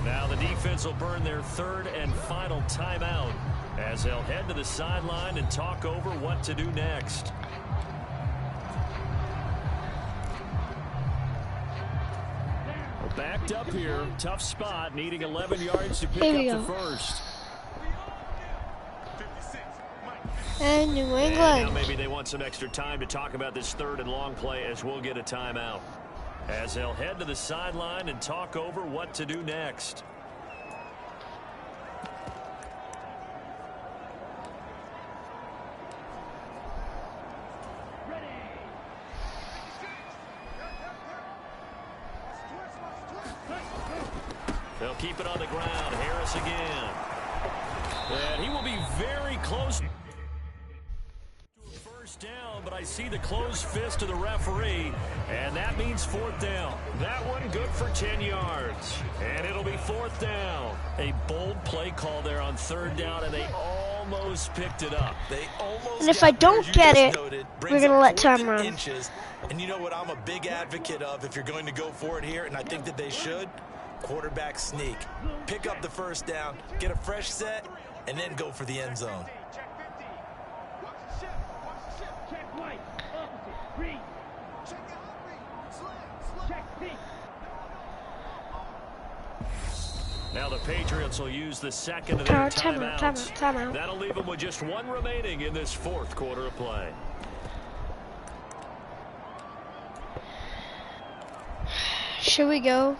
Now the defense will burn their 3rd and final timeout as they'll head to the sideline and talk over what to do next. Backed up here, tough spot, needing 11 yards to pick Here we up the go. 1st. And New And now England. maybe they want some extra time to talk about this 3rd and long play as we'll get a timeout. As they'll head to the sideline and talk over what to do next. They'll keep it on the ground. Harris again. And he will be very close to a 1st down, but I see the closed fist of the referee, and that means 4th down. That one good for 10 yards, and it'll be 4th down. A bold play call there on 3rd down, and they almost picked it up. They almost And if got I don't there, as you get just it, noted. we're Brings gonna up let time 14 run. inches. And you know what I'm a big advocate of if you're going to go for it here, and I think that they should? Quarterback sneak. Pick up the 1st down, get a fresh set, and then go for the end zone. Now the Patriots will use the 2nd of their Timeout, timeouts. timeout. That'll leave them with just 1 remaining in this 4th quarter of play. Should we go?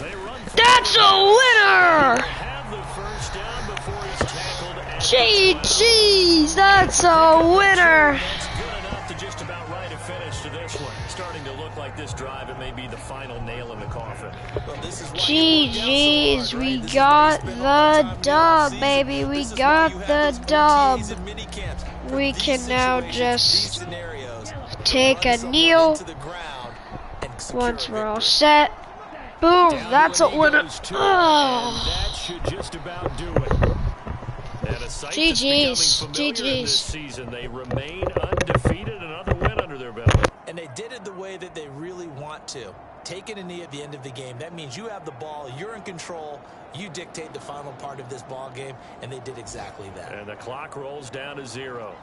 They run. That's a winner! Have the first down before he's tackled at GG's, that's a winner! That's good enough to just about write a finish to this one. Starting to look like this drive, it may be the final nail in the coffin. Well, this is why GG's, you worked out so hard, right? we This is got what you spent all the time dub, doing all baby. season. We This is why got you have the those dub. OTAs and mini camps. For We these can now situations, just these scenarios, take a run someone kneel into the ground and secure once a we're all victory. set. Boom, that's a He winner. goes to it, and Oh. that should just about do it. And a sight that's GG's, becoming familiar in this GG's. season. They remain undefeated, another win under their belt. And they did it the way that they really want to. Taking a knee at the end of the game, that means you have the ball, you're in control, you dictate the final part of this ball game, and they did exactly that. And the clock rolls down to 0.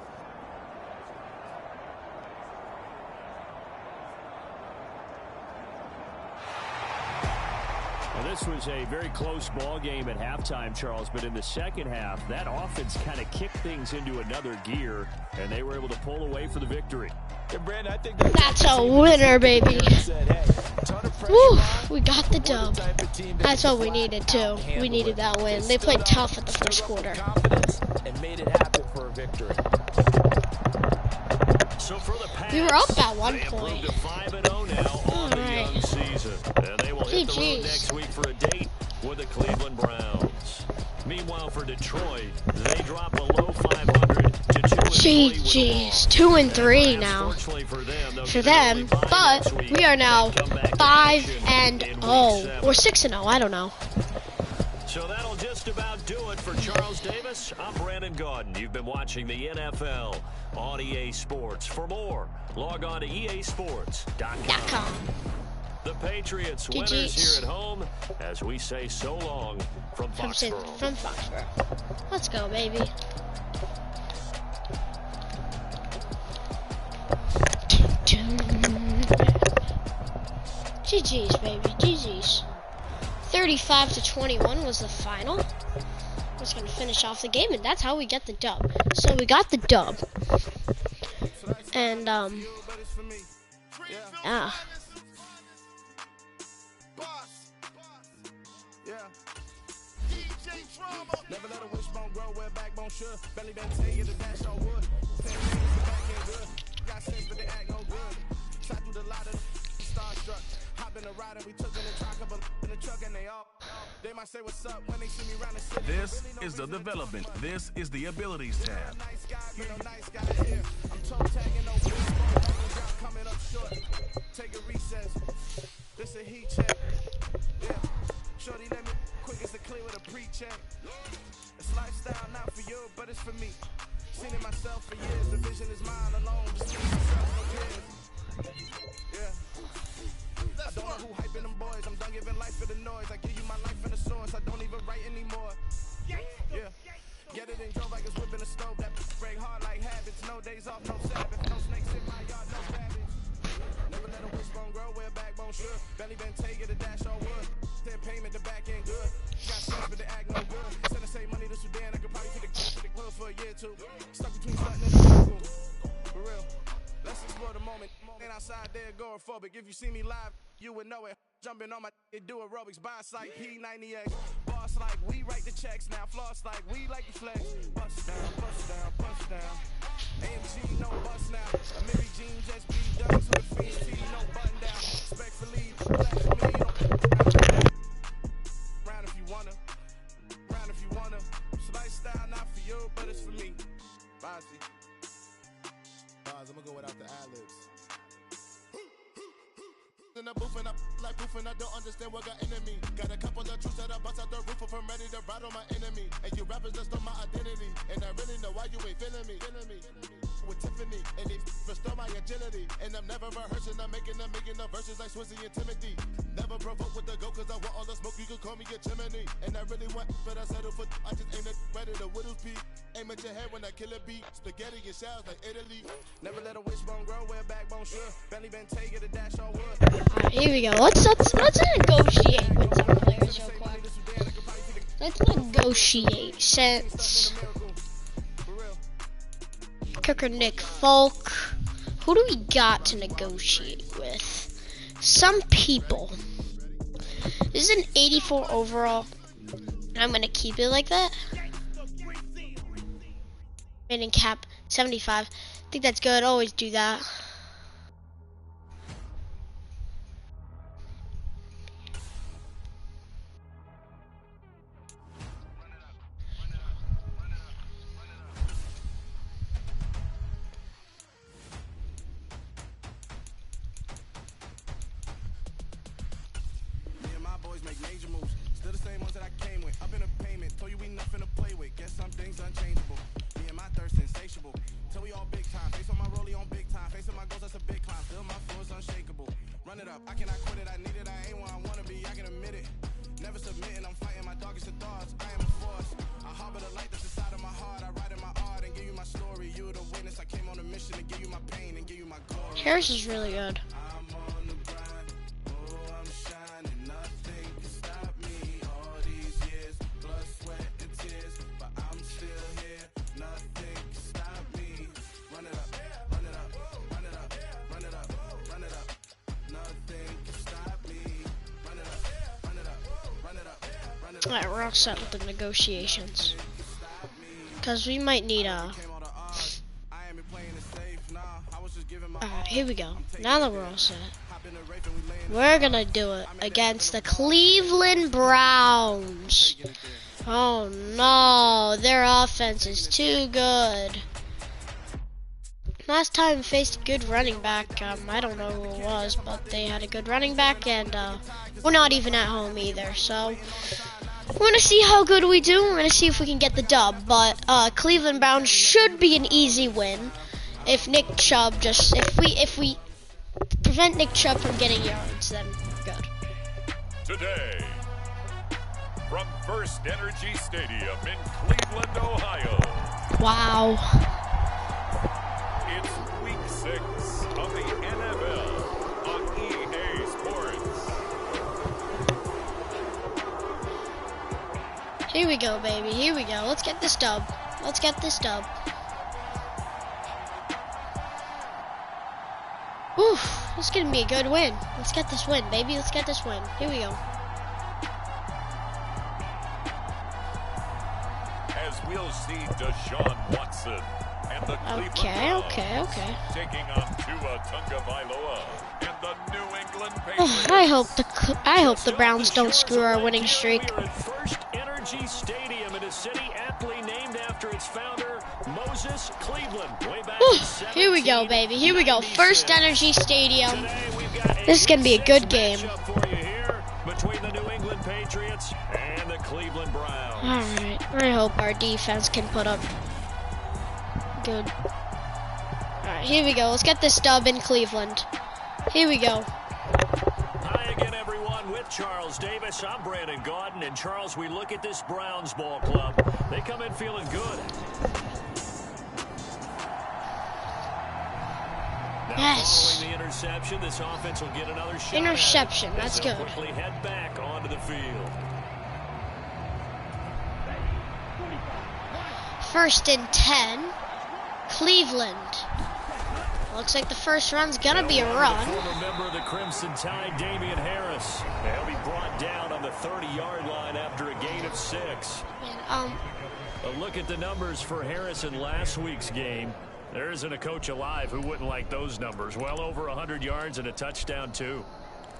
Well, this was a very close ball game at halftime, Charles, but in the second half, that offense kind of kicked things into another gear, and they were able to pull away for the victory. And Brandon, I think That's a winner, baby. said, hey, ton of pressure Woo, on. we got the We're dub. type of team that That's can what we flat needed too. out handle We needed it. that win. They stood played up, tough at the stood first up with quarter. confidence and made it happen for a victory. So for the Pats, We were up at one they point. improved to 5-0 now on the Alright. young season. And they will hit the road GG's. next week for a date with the Cleveland Browns. Meanwhile, for Detroit, they drop below 500 to 2-3 with a GG's, loss. 2 and 3 now Fortunately for them, they'll for get an early them, bye but next week we are now and come back to 5 action and in week 0 7. or 6 and 0. I don't know. So that'll just about do it for Charles Davis. I'm Brandon Gaudin. You've been watching the NFL on EA Sports. For more, log on to easports.com. The Patriots winners GG's. here at home as we say so long from Foxborough. From Foxborough. Let's go, baby. GG's, baby. GG's. 35-21 was the final. Was going to finish off the game, and that's how we get the dub. So we got the dub. And, Never let a wishbone grow where backbone should. Belly been take it, the dash on wood. 10 minutes, the back end good. Got sense, but they act no good. Shot through the lot of starstruck. Hop in the ride and we took in the truck, couple in the truck and they all. They might say what's up when they see me round the city. This is the development. This is the abilities tab. Nice guy, but no nice guy here. I'm toe tagging, no wishbone. Coming up short. Take a recess. This a heat check. Yeah. Shorty, let me quick as a clear with a pre-check. It's lifestyle, not for you, but it's for me. Seen it myself for years. The vision is mine alone. Just me, myself, no peers. Yeah. I don't know who hyping them boys. I'm done giving life for the noise. I give you my life in the source. I don't even write anymore. Yeah. Get it and drove like it's whipping a stove. That break hard like habits. No days off, no Sabbath. No snakes in my yard, no rabbits. Never let a wishbone grow where backbone should. Belly been take it, a dash on wood. Then payment, the back end good. Got sense, but they act no good. Send the same money to Sudan. I could probably take the club for a year or two. Stuck between Sutton and the circle. For real. Let's explore the moment. Ain't outside there agoraphobic. If you see me live, you would know it. Jumping on my do aerobics. Boss like P90X. Boss like we write the checks now. Floss like we like the flex. Bust down, bust down, bust down. AMG, no bust now. A Mary Jean just be done to the fiends. T, no button down. Respectfully, black for me. Round if you wanna. Round if you wanna. It's lifestyle, not for you, but it's for me. Bossy. I'm gonna go without the ad-libs. In the booth and I like proof and I don't understand what got into me. Got a couple of truths that I bust out the roof if I'm ready to ride on my enemy. And you rappers just stole my identity. And I really know why you ain't feeling me. With Tiffany and they restore my agility. And I'm never rehearsing, I'm making the verses like Swizzy and Timothy. Never provoke with the go cause I want all the smoke, you can call me a chimney. And I really want, but I settle for, I just aim it ready to Whittles peak. Aim at your head when I kill a beat. Spaghetti and shells like Italy. Never let a wishbone grow where backbone should. Belly been take it, a dash on wood. Alright, here we go. Let's negotiate with some players real quick. Let's negotiate since Kicker Nick Folk. Who do we got to negotiate with? Some people. This is an 84 overall. I'm gonna keep it like that. Rating cap 75. I think that's good. Always do that. Me and my boys make major moves. Still the same ones that I came with. Up in a payment. Told you we nothing to play with. Guess some things unchangeable. Me and my thirst insatiable. Till we all big time. Face on my rollie on big time. Face on my goals, that's a big climb. Still my flow is unshakable. Run it up. I cannot quit it. I need it. I ain't where I wanna be. I can admit it. Never submitting. I'm fighting my darkest of thoughts. I am a force. I harbor the light that's inside of my heart. I write in my art and give you my story. You the witness. I came on a mission to give you my pain and give you my glory. Harris is really good. I'm on the grind. Oh, I'm shining. Nothing can stop me. All these years, blood, sweat, and tears. But I'm still here. Nothing can stop me. Run it up, run it up, run it up, run it up, run it up. Nothing can stop me. Run it up, run it up, run it up, run it up. Alright, we're all set with the negotiations. Because we might need a... Alright, here we go. Now that we're all set, we're gonna do it against the Cleveland Browns. Oh no, their offense is too good. Last time we faced a good running back, I don't know who it was, but they had a good running back, and we're not even at home either, so we're gonna see how good we do. We're gonna see if we can get the dub, but Cleveland Browns should be an easy win if Nick Chubb just, if we prevent Nick Chubb from getting yards, then good. Today, from First Energy Stadium in Cleveland, Ohio. Wow. It's Week 6 of the NFL on EA Sports. Here we go, baby. Here we go. Let's get this dub. Let's get this dub. Ooh, this is gonna be a good win. Let's get this win, baby. Let's get this win. Here we go. As we'll see Deshaun Watson and the Cleveland Browns taking on Tua Tagovailoa and the New England Patriots. I hope the Browns don't screw our winning streak. We're at First Energy Stadium in a city aptly named after its founder, Moses Cleveland. Way back in Here we go, baby. Here we go. First Energy Stadium. This is gonna be a good game. For you here between the New England Patriots and the Cleveland Browns. Alright, I hope our defense can put up good. Alright, here we go. Let's get this dub in Cleveland. Here we go. Hi again, everyone. With Charles Davis, I'm Brandon Gaudin. And Charles, we look at this Browns ball club. They come in feeling good. Now, Yes. following the interception, this offense will get another shot. Interception, at it. that's They'll good. quickly head back onto the field. First and 10. Cleveland. Looks like the first run's gonna be a run. Former member of the Crimson Tide, Damian Harris. He'll be brought down on the 30-yard line after a gain of 6. And, A look at the numbers for Harris in last week's game. There isn't a coach alive who wouldn't like those numbers. Well over 100 yards and a touchdown, too.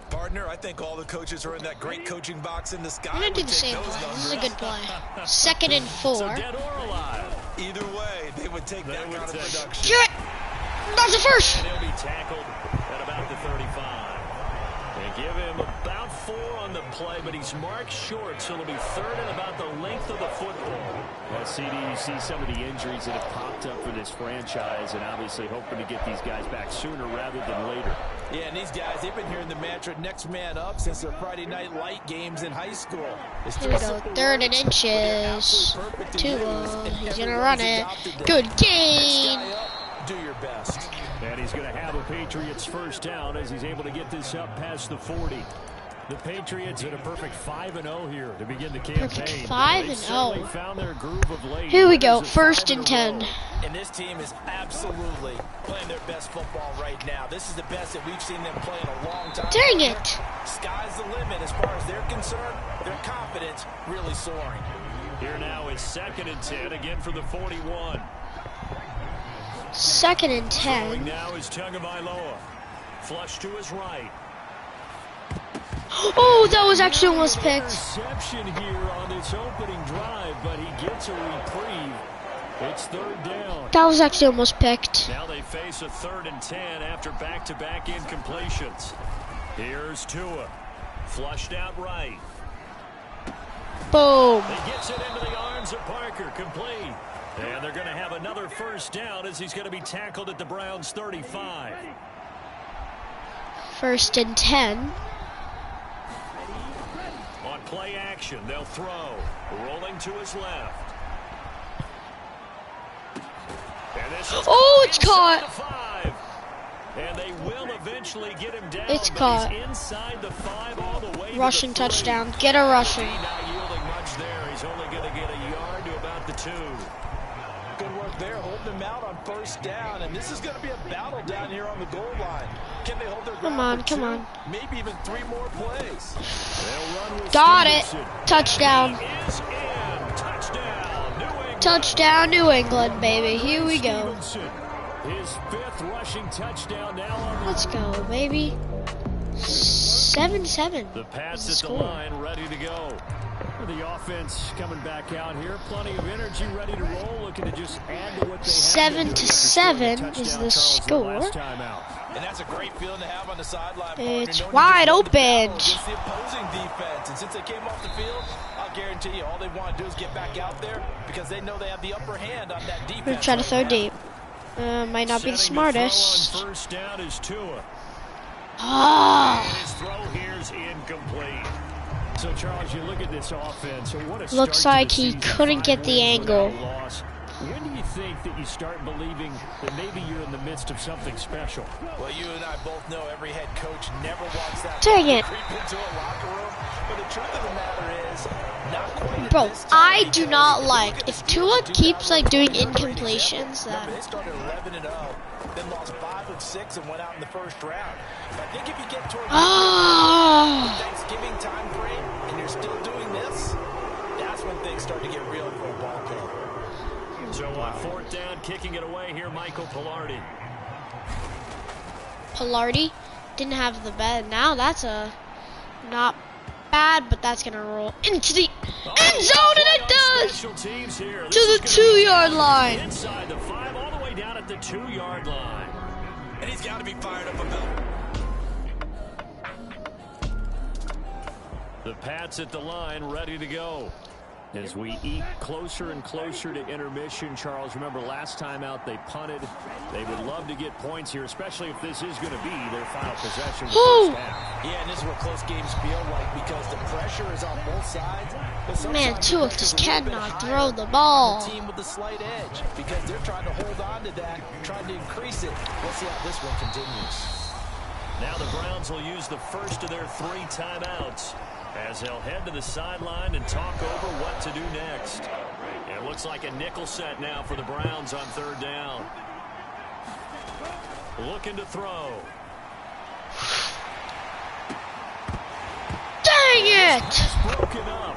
Partner, I think all the coaches are in that great coaching box in the sky. I'm gonna do the same play. This is a good play. Second and 4. So dead or alive. Either way, they would take that kind of production. Get it! That's the first! And he'll be tackled at about the 35. They give him about 4 on the play, but he's marked short, so it'll be third and about the length of the football. Well, CD, you see some of the injuries that have popped up for this franchise, and obviously hoping to get these guys back sooner rather than later. Yeah, and these guys, they've been hearing the mantra next man up since their Friday night light games in high school. Here we go. Third and inches. Tua. He's gonna run it. Good gain. Do your best. And he's going to have a Patriots first down as he's able to get this up past the 40. The Patriots at a perfect 5-0 here to begin the campaign. Perfect 5-0. Found their groove of late. Here we go, 1st and 10. And this team is absolutely playing their best football right now. This is the best that we've seen them play in a long time. Dang it! Sky's the limit as far as they're concerned. Their confidence really soaring. Here now is 2nd and 10, again for the 41. 2nd and Throwing 10. now is Tagovailoa. Flush to his right. Oh, that was actually almost picked. Interception here on this opening drive, but he gets a reprieve. It's 3rd down. That was actually almost picked. Now they face a 3rd and 10 after back-to-back incompletions. Here's Tua. Flushed out right. Boom. He gets it into the arms of Parker, complete. And they're going to have another 1st down as he's going to be tackled at the Browns' 35. 1st and 10. On play action, they'll throw. Rolling to his left. And this is it's caught. 5. And they will eventually get him down. It's but caught. He's inside the 5 all the way Rushing to the 3. touchdown. Get a rushing. Not yielding much there. He's only going to get a yard to about the 2. Good work there, holding them out on 1st down. And this is going to be a battle down here on the goal line. Can they hold their ground? Come on. Maybe even 3 more plays. They'll run with Got it. Stevenson. Touchdown. He is in. Touchdown, New England. Touchdown, New England, baby. Here we go. Stevenson. His 5th rushing touchdown now on the Let's go, baby. 7-7. The pass Is at the the score. line, ready to go. The offense coming back out here, plenty of energy, ready to roll, looking to just add to what they 7-7 is the score. And that's a great feeling to have on the sideline. It's partner, knowing wide you just won the battle open. against the opposing defense. And since they came off the field, I'll guarantee you all they want to do is get back out there because they know they have the upper hand on that defense. We're gonna try to throw deep. Might not be the smartest. The throw on 1st down is Tua. Ah. And his throw here's incomplete. So, Charles, you look at this offense. What a Looks start to like the he season. couldn't 5 get the wins angle. without a loss. When do you think that you start believing that maybe you're in the midst of something special? Well, you and I both know every head coach never wants that Dang it. creep into a locker room. But the truth of the matter is, not quite at Bro, this time, I do because not you like look at if the Tua Steelers in keeps like doing 2011, incompletions. remember, they started 11-0, then lost 5 of 6 and went out in the 1st round. I think if you get toward the Thanksgiving time frame and you're still doing this, that's when things start to get real for a ball club. So on 4th down, kicking it away here, Michael Pilardi. Pilardi didn't have the bed. Now that's a not bad, but that's gonna roll into the end zone, and it does to the 2-yard line. Inside the 5, all the way down at the 2-yard line. And he's got to be fired up about it. The Pats at the line, ready to go. As we eke closer and closer to intermission, Charles, remember last time out they punted. They would love to get points here, especially if this is going to be their final possession of the 1st half. Yeah, and this is what close games feel like because the pressure is on both sides. But Man, sometimes Tua the just pressure's a little bit cannot higher throw the on ball. the team with the slight edge because they're trying to hold on to that, trying to increase it. Let's see how this one continues. Now the Browns will use the first of their 3 timeouts as they'll head to the sideline and talk over what to do next. It looks like a nickel set now for the Browns on 3rd down. Looking to throw. Dang it! Broken up.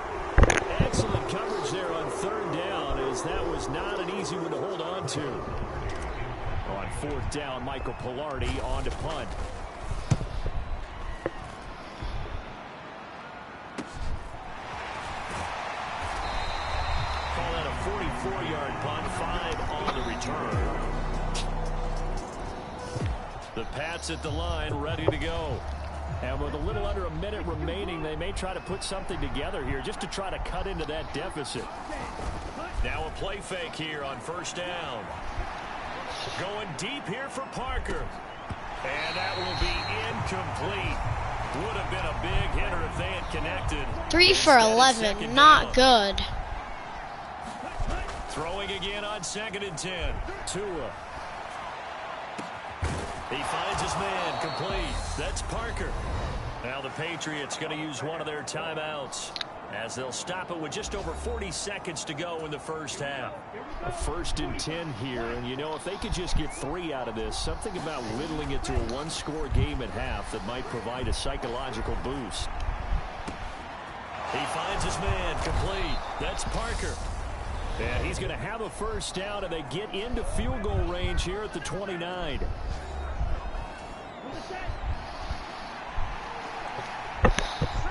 Excellent coverage there on 3rd down as that was not an easy one to hold on to. On 4th down, Michael Pilardi on to punt. Call that a 44-yard punt, 5 on the return. The Pats at the line, ready to go. And with a little under a minute remaining, they may try to put something together here just to try to cut into that deficit. Now a play fake here on 1st down. Going deep here for Parker. And that will be incomplete. Would have been a big hitter if they had connected. 3 for 11, not good. Throwing again on 2nd and 10. Tua. He finds his man, complete. That's Parker. Now the Patriots going to use one of their timeouts as they'll stop it with just over 40 seconds to go in the first half. A 1st and 10 here, and you know, if they could just get 3 out of this, something about whittling it to a 1-score game at half that might provide a psychological boost. He finds his man, complete. That's Parker. And he's going to have a first down, and they get into field goal range here at the 29.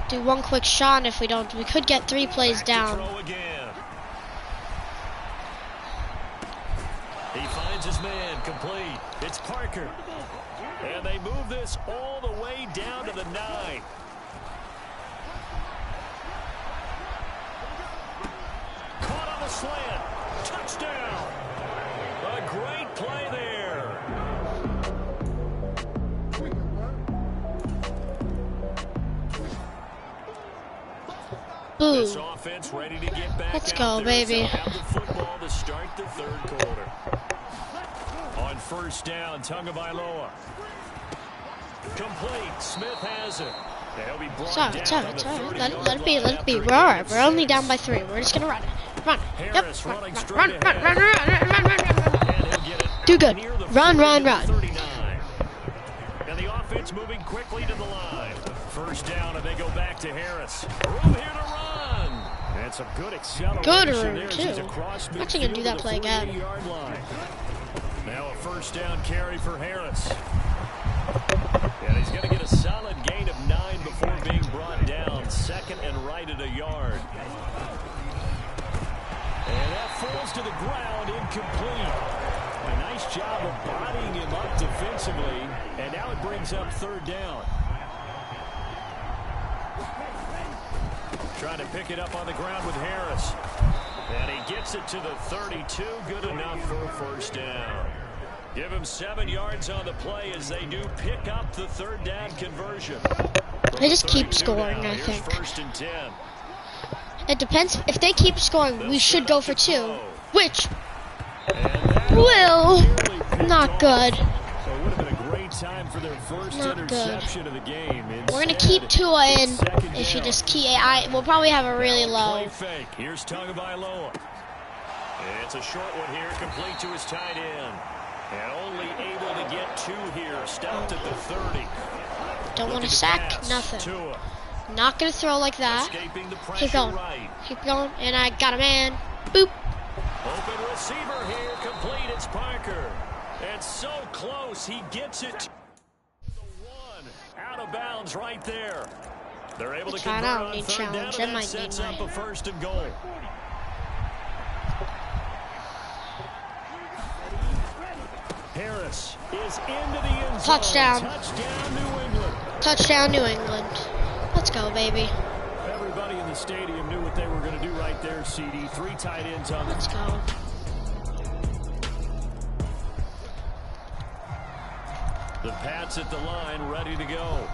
Do one quick shot, and if we don't, we could get 3 plays down. He finds his man, complete. It's Parker. And they move this all the way down to the 9. Caught on the slant. Touchdown. A great play there. Boom. This offense ready to get back. Let's go, baby. Have the football to start the 3rd quarter. On first down, Tagovailoa. Complete. Smith has it. They'll be brought down on the 30-yard Let it be. line. We're all right. We're only down by 3. We're just gonna run. Run. Harris Yep. running Run. straight Run. ahead. And he'll get it Do good. near the Run. 39. And the offense moving quickly to the line. First down, and they go back to Harris. Room here to run. And some good acceleration. Good room, there. too. He's across I'm actually gonna do that midfield play to the again. 40-yard line. Now a first down carry for Harris. And he's going to get a solid gain of 9 before being brought down. 2nd and right at a yard. And that falls to the ground, incomplete. A nice job of bodying him up defensively. And now it brings up 3rd down. Trying to pick it up on the ground with Harris. And he gets it to the 32. Good enough for a first down. Give him 7 yards on the play as they do pick up the 3rd down conversion. They just keep scoring, I think. 1st and 10. It depends. If they keep scoring, we should go for 2, which will not good. So it would have been a great time for their first Not interception of the game. We're gonna keep Tua in. If you just keep, we'll probably have a really low. Play fake. Here's Tagovailoa. It's a short one here, complete to his tight end. And only able to get 2 here. Stopped at the 30. Don't want to sack, nothing. Tua. Not gonna throw like that. Escaping the pressure Keep going. right. Keep going. And I got a man. Boop. Open receiver here, complete. It's Parker. And so close, he gets it to the 1. Out of bounds right there. They're able to Try it convert out. on Need 3rd down, challenge. and That that might sets need up my. a 1st and goal. Harris is into the end zone. Touchdown. Touchdown, New England. Touchdown, New England. Let's go, baby. Everybody in the stadium knew what they were going to do right there, CD. 3 tight ends on the Let's go. The Pats at the line, ready to go.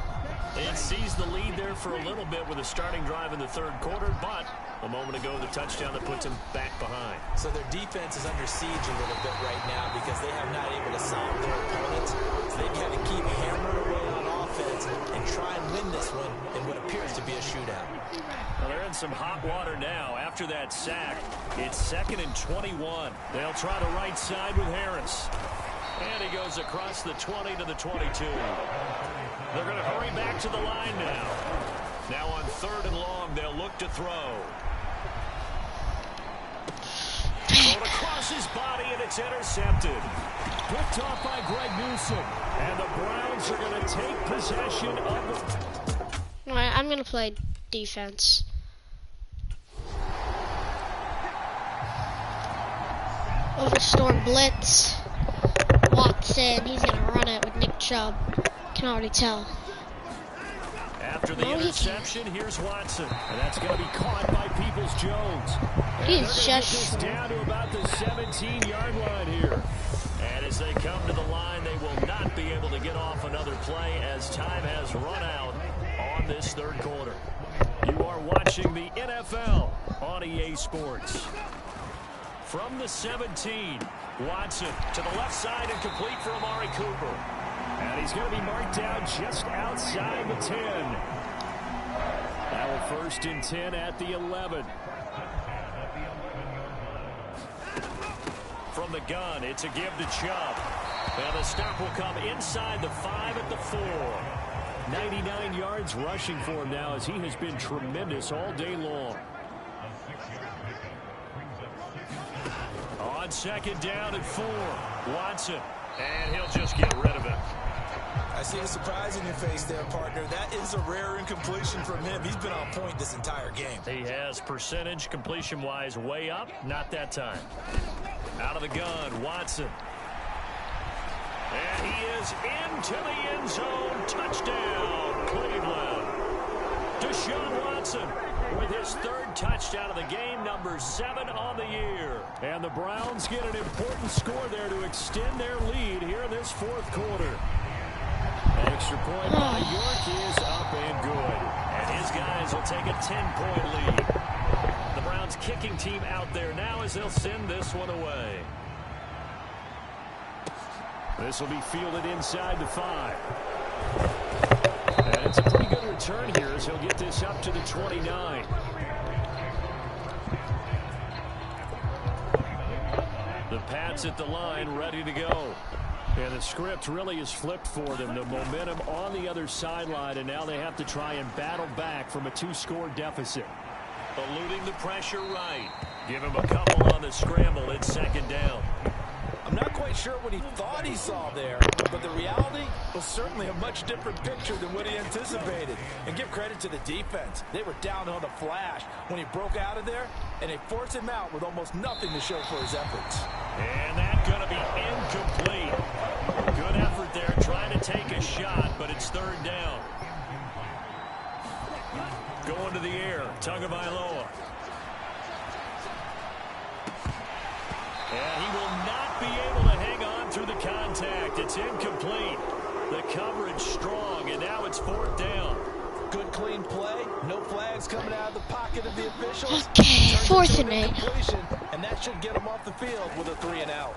It sees the lead there for a little bit with a starting drive in the 3rd quarter, but a moment ago, the touchdown that puts them back behind. So their defense is under siege a little bit right now because they have not able to solve their opponents. So they've had to keep hammering away on offense and try and win this one in what appears to be a shootout. Well, they're in some hot water now. After that sack, it's 2nd and 21. They'll try the right side with Harris. And he goes across the 20 to the 22. They're going to hurry back to the line now. Now on 3rd and long, they'll look to throw. Thrown across his body, and it's intercepted. Picked off by Greg Newsom. And the Browns are going to take possession of the... All right, I'm gonna play defense. Overstorm blitz. Watson, he's gonna run it with Nick Chubb. Can already tell. After the interception, here's Watson. And that's going to be caught by Peoples-Jones. He's just down to about the 17-yard line here. And as they come to the line, they will not be able to get off another play as time has run out on this 3rd quarter. You are watching the NFL on EA Sports. From the 17, Watson to the left side and complete for Amari Cooper. And he's going to be marked down just outside the 10. Now a 1st and 10 at the 11. From the gun, it's a give to Chubb. And the stop will come inside the 5 at the 4. 99 yards rushing for him now as he has been tremendous all day long. On 2nd down and 4, Watson. And he'll just get rid of it. I see a surprise in your face there, partner. That is a rare incompletion from him. He's been on point this entire game. He has percentage completion-wise way up. Not that time. Out of the gun, Watson. And he is into the end zone. Touchdown, Cleveland. Deshaun Watson with his 3rd touchdown of the game, number 7 on the year. And the Browns get an important score there to extend their lead here in this 4th quarter. Extra point by York is up and good. And his guys will take a 10-point lead. The Browns kicking team out there now as they'll send this one away. This will be fielded inside the 5. And it's a pretty good return here as he'll get this up to the 29. The Pats at the line, ready to go. And the script really is flipped for them. The momentum on the other sideline, and now they have to try and battle back from a 2-score deficit. Eluding the pressure right. Give him a couple on the scramble. It's 2nd down. I'm not quite sure what he thought he saw there, but the reality was certainly a much different picture than what he anticipated. And give credit to the defense. They were down on the flash when he broke out of there, and they forced him out with almost nothing to show for his efforts. And that's going to be incomplete. Good effort there, trying to take a shot, but it's 3rd down. Going to the air, Tagovailoa. And he will not be able to hang on through the contact. It's incomplete. The coverage strong, and now it's 4th down. Good clean play. No flags coming out of the pocket of the officials. Okay, 4th and 8. And that should get him off the field with a 3 and out.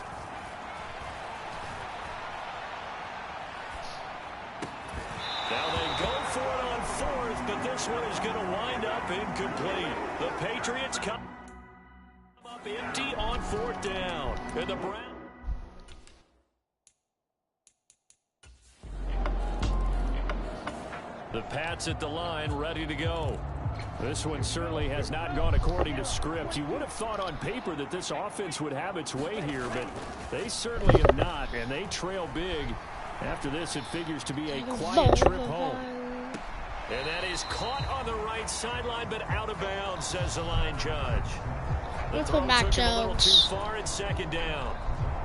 Now they go for it on 4th, but this one is going to wind up incomplete. The Patriots come up empty on 4th down. And the Browns. The Pats at the line, ready to go. This one certainly has not gone according to script. You would have thought on paper that this offense would have its way here, but they certainly have not, and they trail big. After this, it figures to be a quiet trip home. And that is caught on the right sideline, but out of bounds, says the line judge. The throw took him a little too far. It's 2nd down.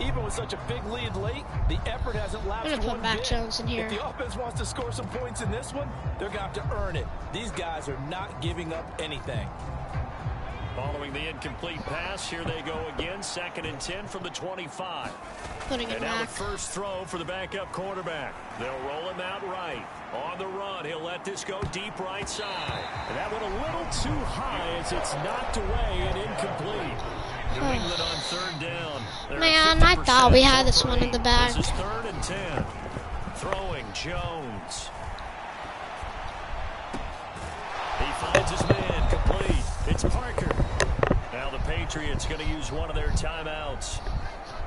Even with such a big lead late, the effort hasn't lasted one bit. Jones in here. If the offense wants to score some points in this one, they're going to have to earn it. These guys are not giving up anything. Following the incomplete pass, here they go again. 2nd and 10 from the 25. Putting it and now back. the first throw for the backup quarterback. They'll roll him out right. On the run, he'll let this go deep right side. And that went a little too high as it's knocked away and incomplete. New England on 3rd down. Man, I thought we had this one in the bag. This is 3rd and 10. Throwing Jones. He finds his man complete. It's Parker. Now the Patriots going to use one of their timeouts.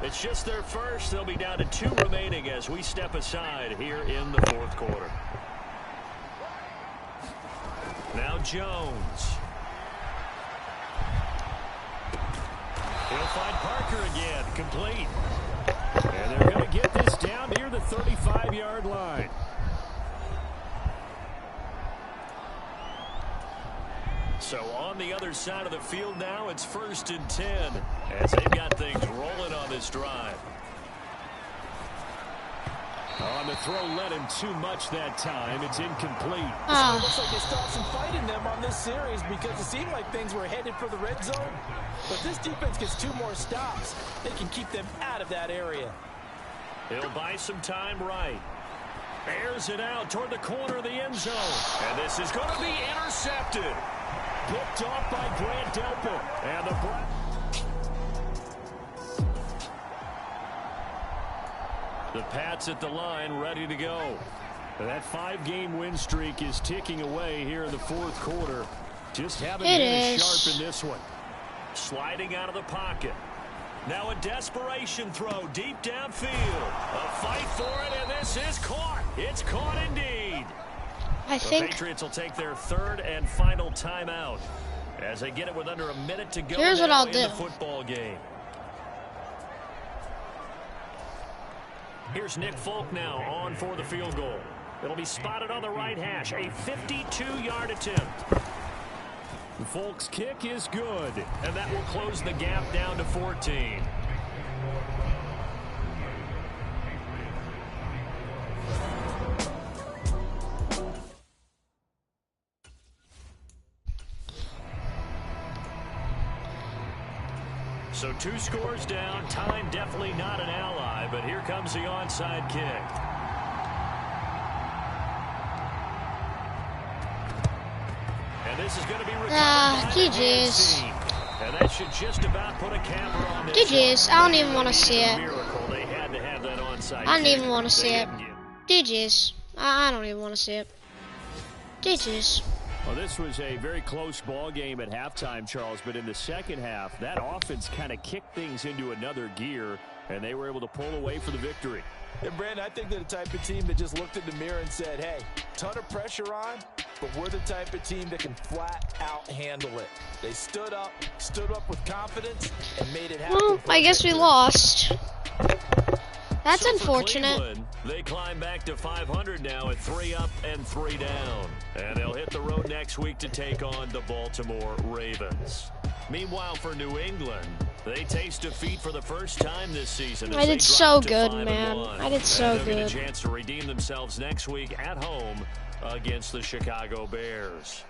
It's just their first. They'll be down to 2 remaining as we step aside here in the 4th quarter. Now Jones. He'll find Parker again. Complete. And they're going to get this down near the 35-yard line. So on the other side of the field now, it's 1st and 10 as they've got things rolling on this drive. On the throw, led him too much that time. It's incomplete. It looks like they stopped some fight in them on this series because it seemed like things were headed for the red zone. But this defense gets 2 more stops. They can keep them out of that area. He'll buy some time right. Airs it out toward the corner of the end zone. And this is going to be intercepted. Picked off by Grant Delpit. And the The Pats at the line, ready to go. That 5-game win streak is ticking away here in the fourth quarter. Just haven't been as sharp in this one. Sliding out of the pocket. Now a desperation throw deep downfield. A fight for it, and this is caught. It's caught indeed. I think the Patriots will take their third and final timeout as they get it with under a minute to go. Here's what I'll do. In the football game. Here's Nick Folk now on for the field goal. It'll be spotted on the right hash. A 52-yard attempt. Folk's kick is good, and that will close the gap down to 14. So 2 scores down. Time definitely not an ally, but here comes the onside kick. And this is going to be GG's. And that should just about put a camera on this. GG's. I don't even want to see it. They had to have that onside I don't even want to see it. GG's. I don't even want to see it. GG's. Well, this was a very close ball game at halftime, Charles, but in the second half, that offense kind of kicked things into another gear, and they were able to pull away for the victory. And Brandon, I think they're the type of team that just looked in the mirror and said, hey, ton of pressure on, but we're the type of team that can flat out handle it. They stood up with confidence and made it happen. Well, I guess we lost. That's unfortunate. They climb back to 500 now at 3 up and 3 down. And they'll hit the road next week to take on the Baltimore Ravens. Meanwhile, for New England, they taste defeat for the first time this season. I did so good, man. I did so good. They'll get a chance to redeem themselves next week at home against the Chicago Bears.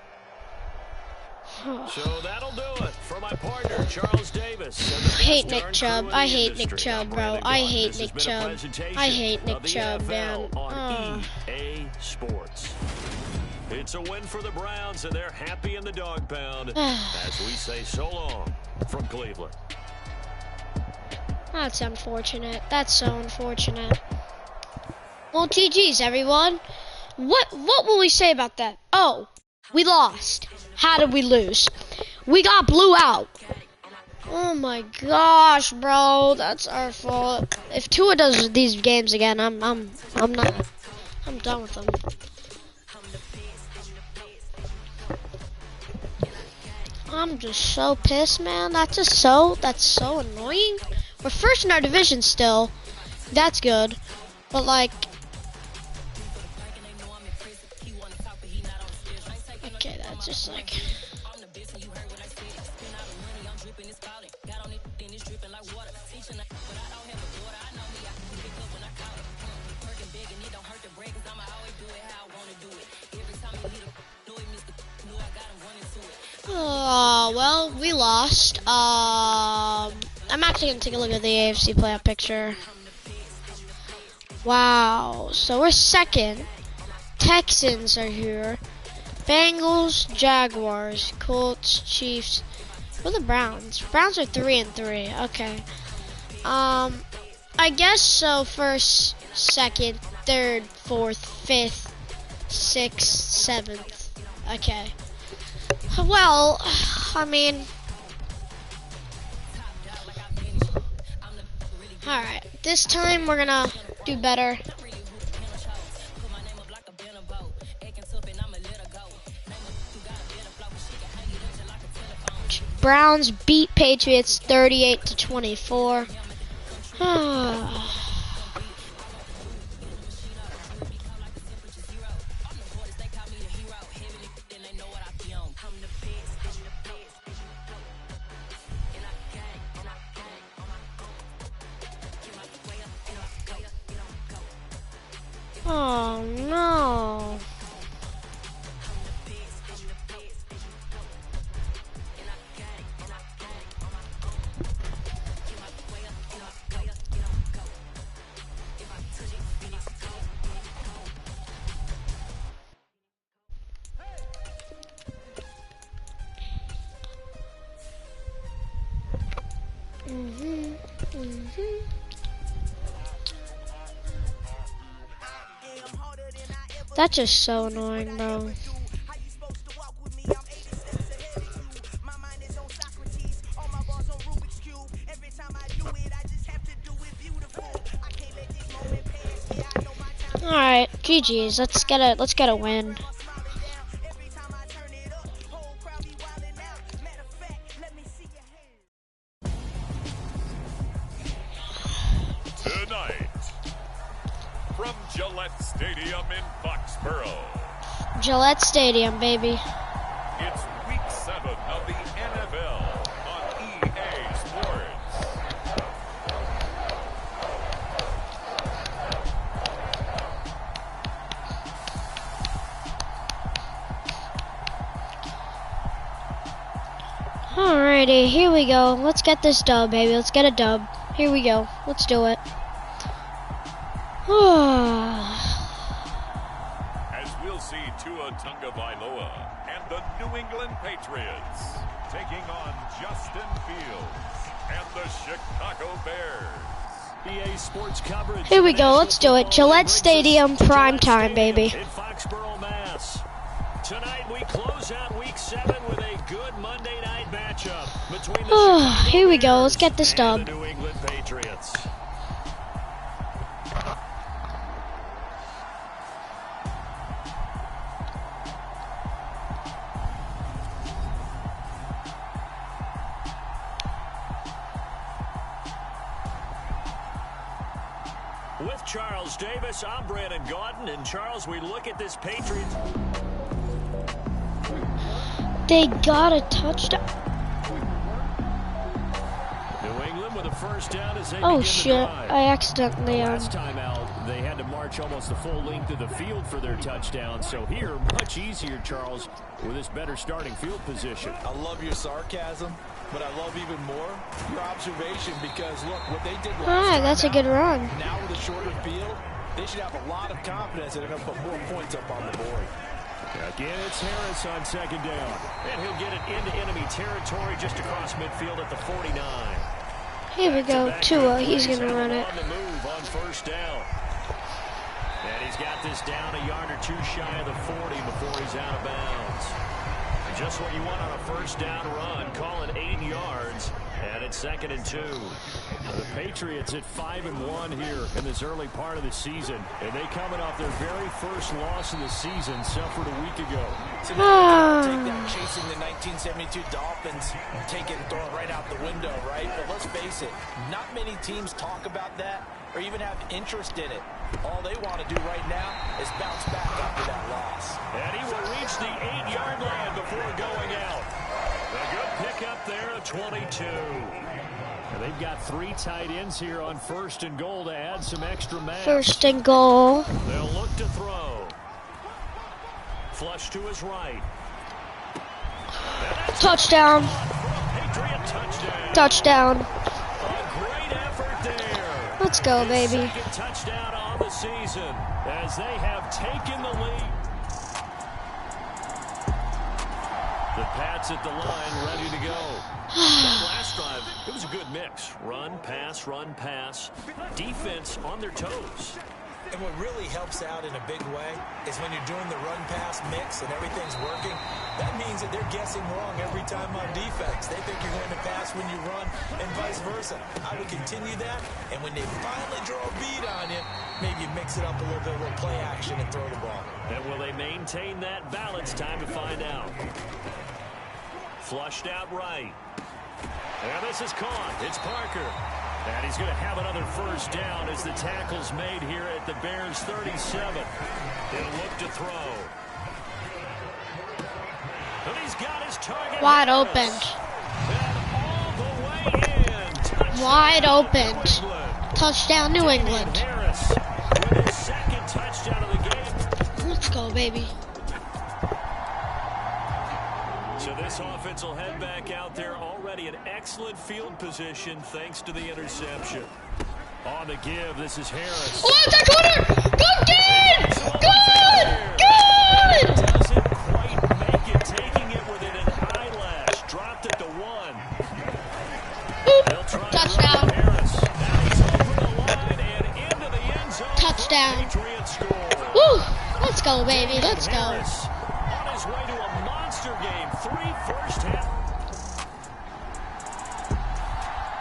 So that'll do it for my partner, Charles Davis. I hate Nick Chubb. I hate Nick Chubb, bro. I hate Nick Chubb. I hate Nick Chubb, man. On EA Sports. It's a win for the Browns, and they're happy in the dog pound as we say so long from Cleveland. That's unfortunate. That's so unfortunate. Well, GG's, everyone. What will we say about that? Oh, we lost. How did we lose? We got blew out. Oh my gosh, bro, that's our fault. If Tua does these games again, I'm done with them. I'm just so pissed, man. That's so annoying. We're first in our division still. That's good. But like, okay, that's just like, oh, well, we lost. I'm actually going to take a look at the AFC playoff picture. Wow. So we're second. Texans are here. Bengals, Jaguars, Colts, Chiefs. What are the Browns? Browns are 3-3. Okay. I guess so. First, second, third, fourth, fifth, sixth, seventh. Okay. Well, I mean, alright, this time we're gonna do better. Browns beat Patriots 38-24. Oh no. That's just so annoying, bro. All right, GG's. Let's get a win. Tonight, from Gillette Stadium in Foxborough. Gillette Stadium, baby. It's Week 7 of the NFL on EA Sports. Alrighty, here we go. Let's get this dub, baby. Let's get a dub. Here we go. Let's do it. As we'll see Tua Tagovailoa and the New England Patriots taking on Justin Fields and the Chicago Bears. EA Sports coverage. Here we go. Let's do it. Gillette Stadium, prime time, baby. In Foxborough, Mass. Tonight we close out Week 7 with a good Monday night matchup between the here we go. Let's get this dub. and the New England Patriots. With Charles Davis, I'm Brandon Gaudin, and Charles, we look at this Patriots. They got a touchdown. New England with a first down as they Oh begin shit! the drive. I accidentally Last time out, they had to march almost the full length of the field for their touchdown. So here, much easier, Charles, with this better starting field position. I love your sarcasm, but I love even more your observation because, look, what they did last time that's a good run. Now with a shorter field, they should have a lot of confidence that they're going to put more points up on the board. Again, it's Harris on second down. And he'll get it into enemy territory just across midfield at the 49. Here we go. Tua, he's gonna run it. On the move on first down. And he's got this down a yard or two shy of the 40 before he's out of bounds. Just what you want on a first down run. Call it 8 yards. And it's 2nd and 2. The Patriots at 5-1 here in this early part of the season. And they coming off their very first loss of the season, suffered a week ago. So now take that chasing the 1972 Dolphins, take it and throw it right out the window, right? But let's face it, not many teams talk about that or even have interest in it. All they want to do right now is bounce back after that loss. And he will reach the 8-yard line before going out. A good pickup there at 22. And they've got 3 tight ends here on 1st and goal to add some extra mass. 1st and goal. They'll look to throw. Flush to his right. Touchdown. Patriot touchdown. Touchdown. A great effort there. Let's go, baby. 2nd touchdown on the season as they have taken the lead. The Pats at the line, ready to go. That last drive, it was a good mix. Run, pass. Defense on their toes. And what really helps out in a big way is when you're doing the run-pass mix and everything's working, that means that they're guessing wrong every time on defense. They think you're going to pass when you run and vice versa. I would continue that, and when they finally draw a bead on you, maybe mix it up a little bit, a little play action and throw the ball. And will they maintain that balance? Time to find out. Flushed out right. And this is caught. It's Parker. And he's going to have another first down as the tackle's made here at the Bears' 37. He'll look to throw. And he's got his target. Wide open. And all the way in. Touchdown Wide open. New England. Touchdown, New England. Harris with his 2nd touchdown of the game. Let's go, baby. So this offense will head back out there, already in excellent field position thanks to the interception. On the give, this is Harris. Oh, that corner! Good! Doesn't quite make it, taking it within an eyelash. Dropped it to 1. They'll try Touchdown. Harris. Now he's over the line and into the end zone. Touchdown. Patriots score. Woo! Let's go, baby. Let's go. Harris on his way to a monster game. 3 first half.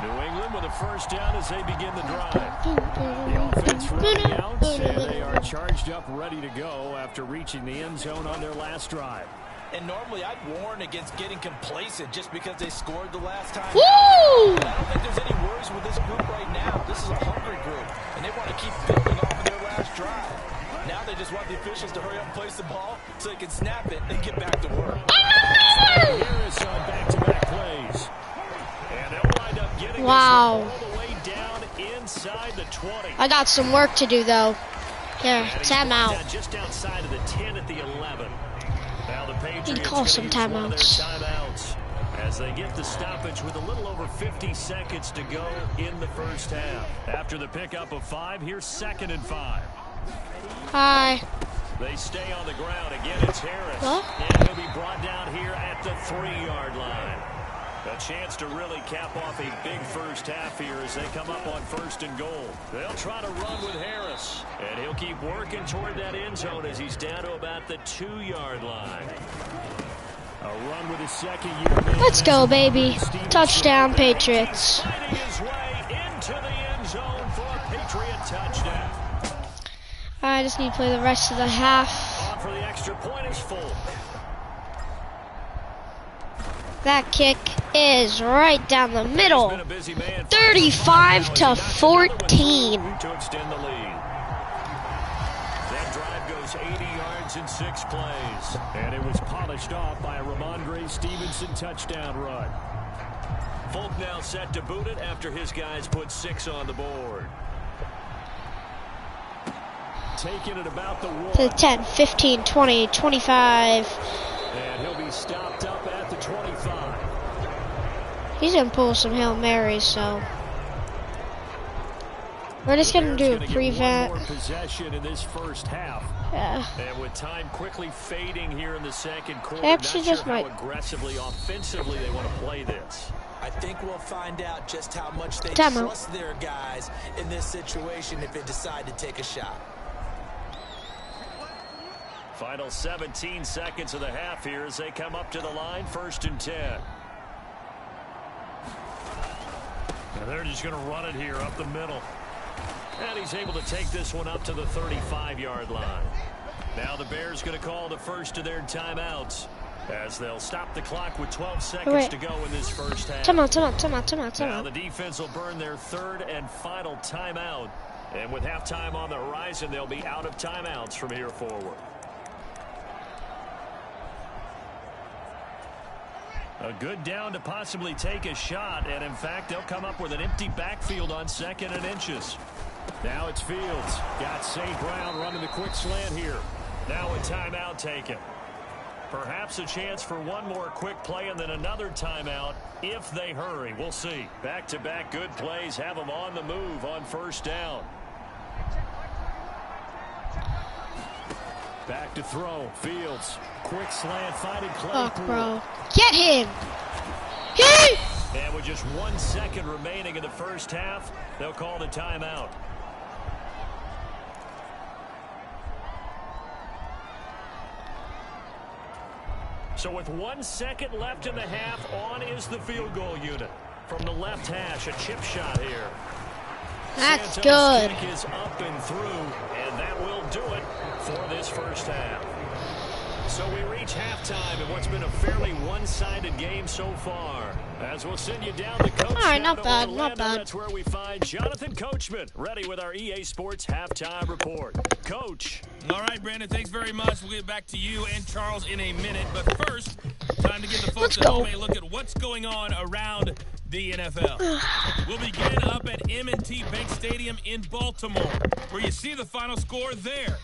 New England with a first down as they begin the drive. The offense running out, and they are charged up, ready to go after reaching the end zone on their last drive. And normally I'd warn against getting complacent just because they scored the last time. Woo! But I don't think there's any worries with this group right now. This is a hungry group, and they want to keep building off of their last drive. Now they just want the officials to hurry up and place the ball so they can snap it and get back to work. Harris on back-to-back plays. And they'll wind up getting Wow. this all the way down inside the 20. I got some work to do, though. Here, And he's timeout. down just outside of the 10 at the 11. Now the Patriots call some gonna use one of their timeouts. timeouts as they get the stoppage with a little over 50 seconds to go in the first half. After the pickup of 5, here's 2nd and 5. Hi. They stay on the ground. Again, it's Harris. What? And he'll be brought down here at the 3-yard line. A chance to really cap off a big first half here as they come up on 1st and goal. They'll try to run with Harris, and he'll keep working toward that end zone as he's down to about the 2-yard line. A run with his second year. Let's go, baby. Touchdown, Patriots. Fighting his way into the end zone for a Patriot touchdown. I just need to play the rest of the half. On for the extra point is full. That kick is right down the middle. He's been a busy man. 35 to 14. To extend the lead. That drive goes 80 yards in 6 plays. And it was polished off by a Ramondre Stevenson touchdown run. Folk now set to boot it after his guys put 6 on the board. Taking it about the 1. To the 10, 15, 20, 25. And he'll be stopped up at the 25. He's going to pull some Hail Marys, so. We're just going to do a prevent. One more possession in this first half. Yeah. And with time quickly fading here in the second quarter, Actually, not sure just how might. aggressively, offensively they want to play this. I think we'll find out just how much they Timeout. trust their guys in this situation if they decide to take a shot. Final 17 seconds of the half here as they come up to the line, 1st and 10. And they're just going to run it here up the middle. And he's able to take this one up to the 35-yard line. Now the Bears going to call the first of their timeouts as they'll stop the clock with 12 seconds to go in this first half. Now the defense will burn their 3rd and final timeout. And with halftime on the horizon, they'll be out of timeouts from here forward. A good down to possibly take a shot, and in fact, they'll come up with an empty backfield on 2nd and inches. Now it's Fields. Got St. Brown running the quick slant here. Now a timeout taken. Perhaps a chance for one more quick play and then another timeout if they hurry. We'll see. Back-to-back good plays have them on the move on 1st down. Back to throw. Fields. Quick slant, finding Claypool. Fuck, bro. Get him! Get him! And with just 1 second remaining in the first half, they'll call the timeout. So with 1 second left in the half, on is the field goal unit. From the left hash, a chip shot here. That's Santos' good. kick is up and through, and that will do it for this first half. So we reach halftime in what's been a fairly one-sided game so far. As we'll send you down the coach. All right, not to bad, Orlando. not bad. That's where we find Jonathan Coachman, ready with our EA Sports halftime report. Coach. All right, Brandon, thanks very much. We'll get back to you and Charles in a minute. But first, time to give the folks at home a look at what's going on around the NFL. We'll begin up at M&T Bank Stadium in Baltimore, where you see the final score there.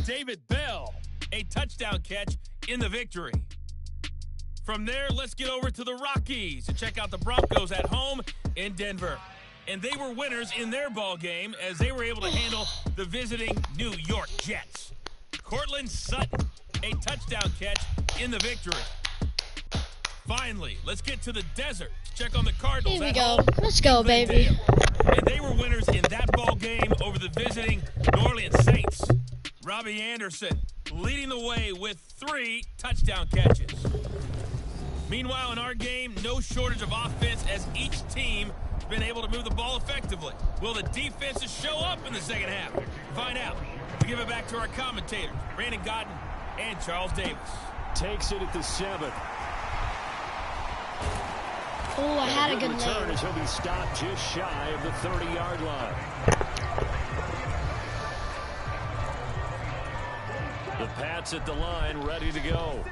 David Bell, a touchdown catch in the victory. From there, let's get over to the Rockies to check out the Broncos at home in Denver. And they were winners in their ball game as they were able to handle the visiting New York Jets. Cortland Sutton, a touchdown catch in the victory. Finally, let's get to the desert. Check on the Cardinals. Here we at go. home Let's go, in baby. Glendale. And they were winners in that ball game over the visiting New Orleans Saints. Robbie Anderson leading the way with 3 touchdown catches. Meanwhile, in our game, no shortage of offense as each team has been able to move the ball effectively. Will the defenses show up in the second half? Find out. We give it back to our commentators, Brandon Godden and Charles Davis. Takes it at the 7. Oh, I had a good return name. as he'll be stopped just shy of the 30-yard line. The Pats at the line, ready to go.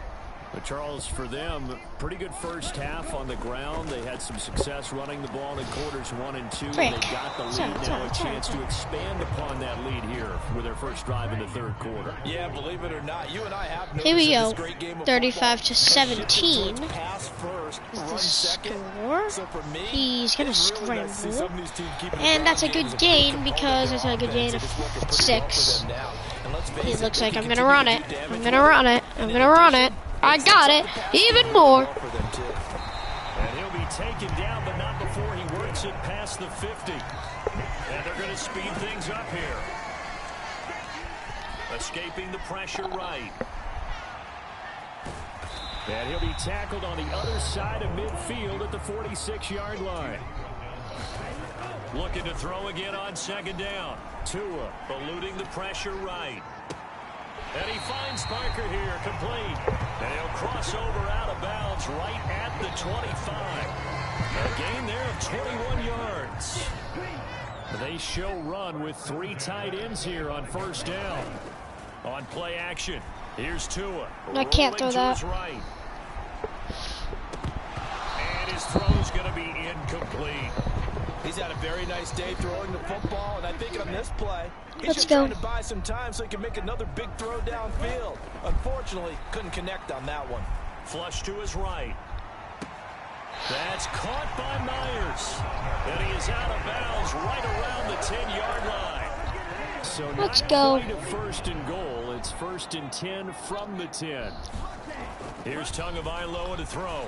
But Charles, for them, pretty good first half on the ground. They had some success running the ball in quarters 1 and 2. Frick. They got the lead. Now a chance to expand upon that lead here with their first drive in the third quarter. Yeah, believe it or not, you and I have Here we noticed go. this great game of 35 to football. 17. Pass first, Is run the second. score? So for me, He's gonna it's really nice to see some scramble. of these teams keeping the And that's a ground good game as gain big because component it's a good of gain their of offense. It is working pretty well 6. for them now. And let's face It looks they like can I'm gonna continue run to it. do damage I'm gonna run it. I'm gonna run it. I got it. Even more. And he'll be taken down, but not before he works it past the 50. And they're going to speed things up here. Escaping the pressure right. And he'll be tackled on the other side of midfield at the 46-yard line. Looking to throw again on second down. Tua eluding the pressure right. And he finds Parker here, complete. And he'll cross over out of bounds right at the 25. A gain there of 21 yards. They show run with 3 tight ends here on first down. On play action, here's Tua. I can't throw that. Right. And his throw's going to be incomplete. He's had a very nice day throwing the football, and I think on this play, he's Let's just go. trying to buy some time so he can make another big throw downfield. Unfortunately, couldn't connect on that one. Flush to his right. That's caught by Myers. And he is out of bounds right around the 10-yard line. So Let's not go. quite a first and goal. It's first and 10 from the 10. Here's Tagovailoa to throw.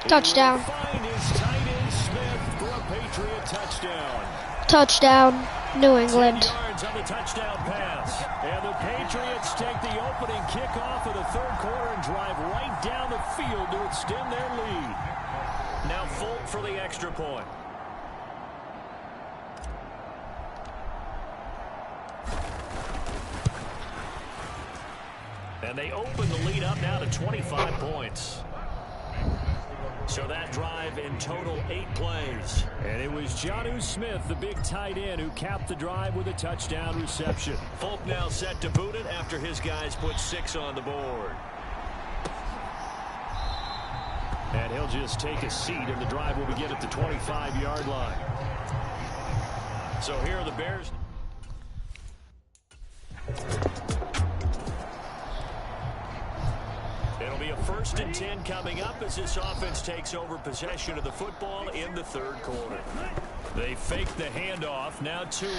Touchdown. Find his tight end Smith for a Patriot touchdown. Touchdown. New 10 England. yards on the touchdown pass. And the Patriots take the opening kickoff of the third quarter and drive right down the field to extend their lead. Now Folk for the extra point. And they open the lead up now to 25 points. So that drive in total 8 plays. And it was Jonnu Smith, the big tight end, who capped the drive with a touchdown reception. Folk now set to boot it after his guys put 6 on the board. And he'll just take a seat, and the drive will begin at the 25-yard line. So here are the Bears. It'll be a first and 10 coming up as this offense takes over possession of the football in the third quarter. They fake the handoff. Now Tua.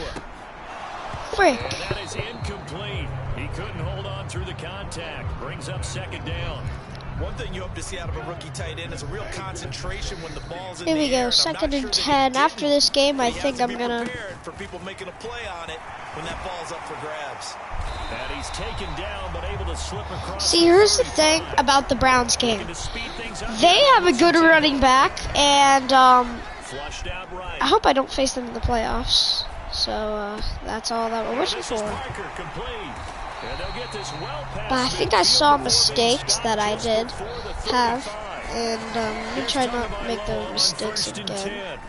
Frick. And that is incomplete. He couldn't hold on through the contact. Brings up second down. One thing you hope to see out of a rookie tight end is a real concentration when the ball's in Here the we air. go. And I'm not Second sure and that he 10. After didn't. this game, I He has think to I'm be gonna. prepared for people making a play on it when that ball's up for grabs. And he's taken down, but able to slip across. See, here's the thing about the Browns game. They have a good running back, and Flushed out right. I hope I don't face them in the playoffs. So that's all that we're wishing This is for. Parker, complete. And they'll get this well past But I think I midfield saw before being mistakes stopped that I just did before the have, 35. and let me Here's try not to Tagovailoa make those on mistakes first and again. 10.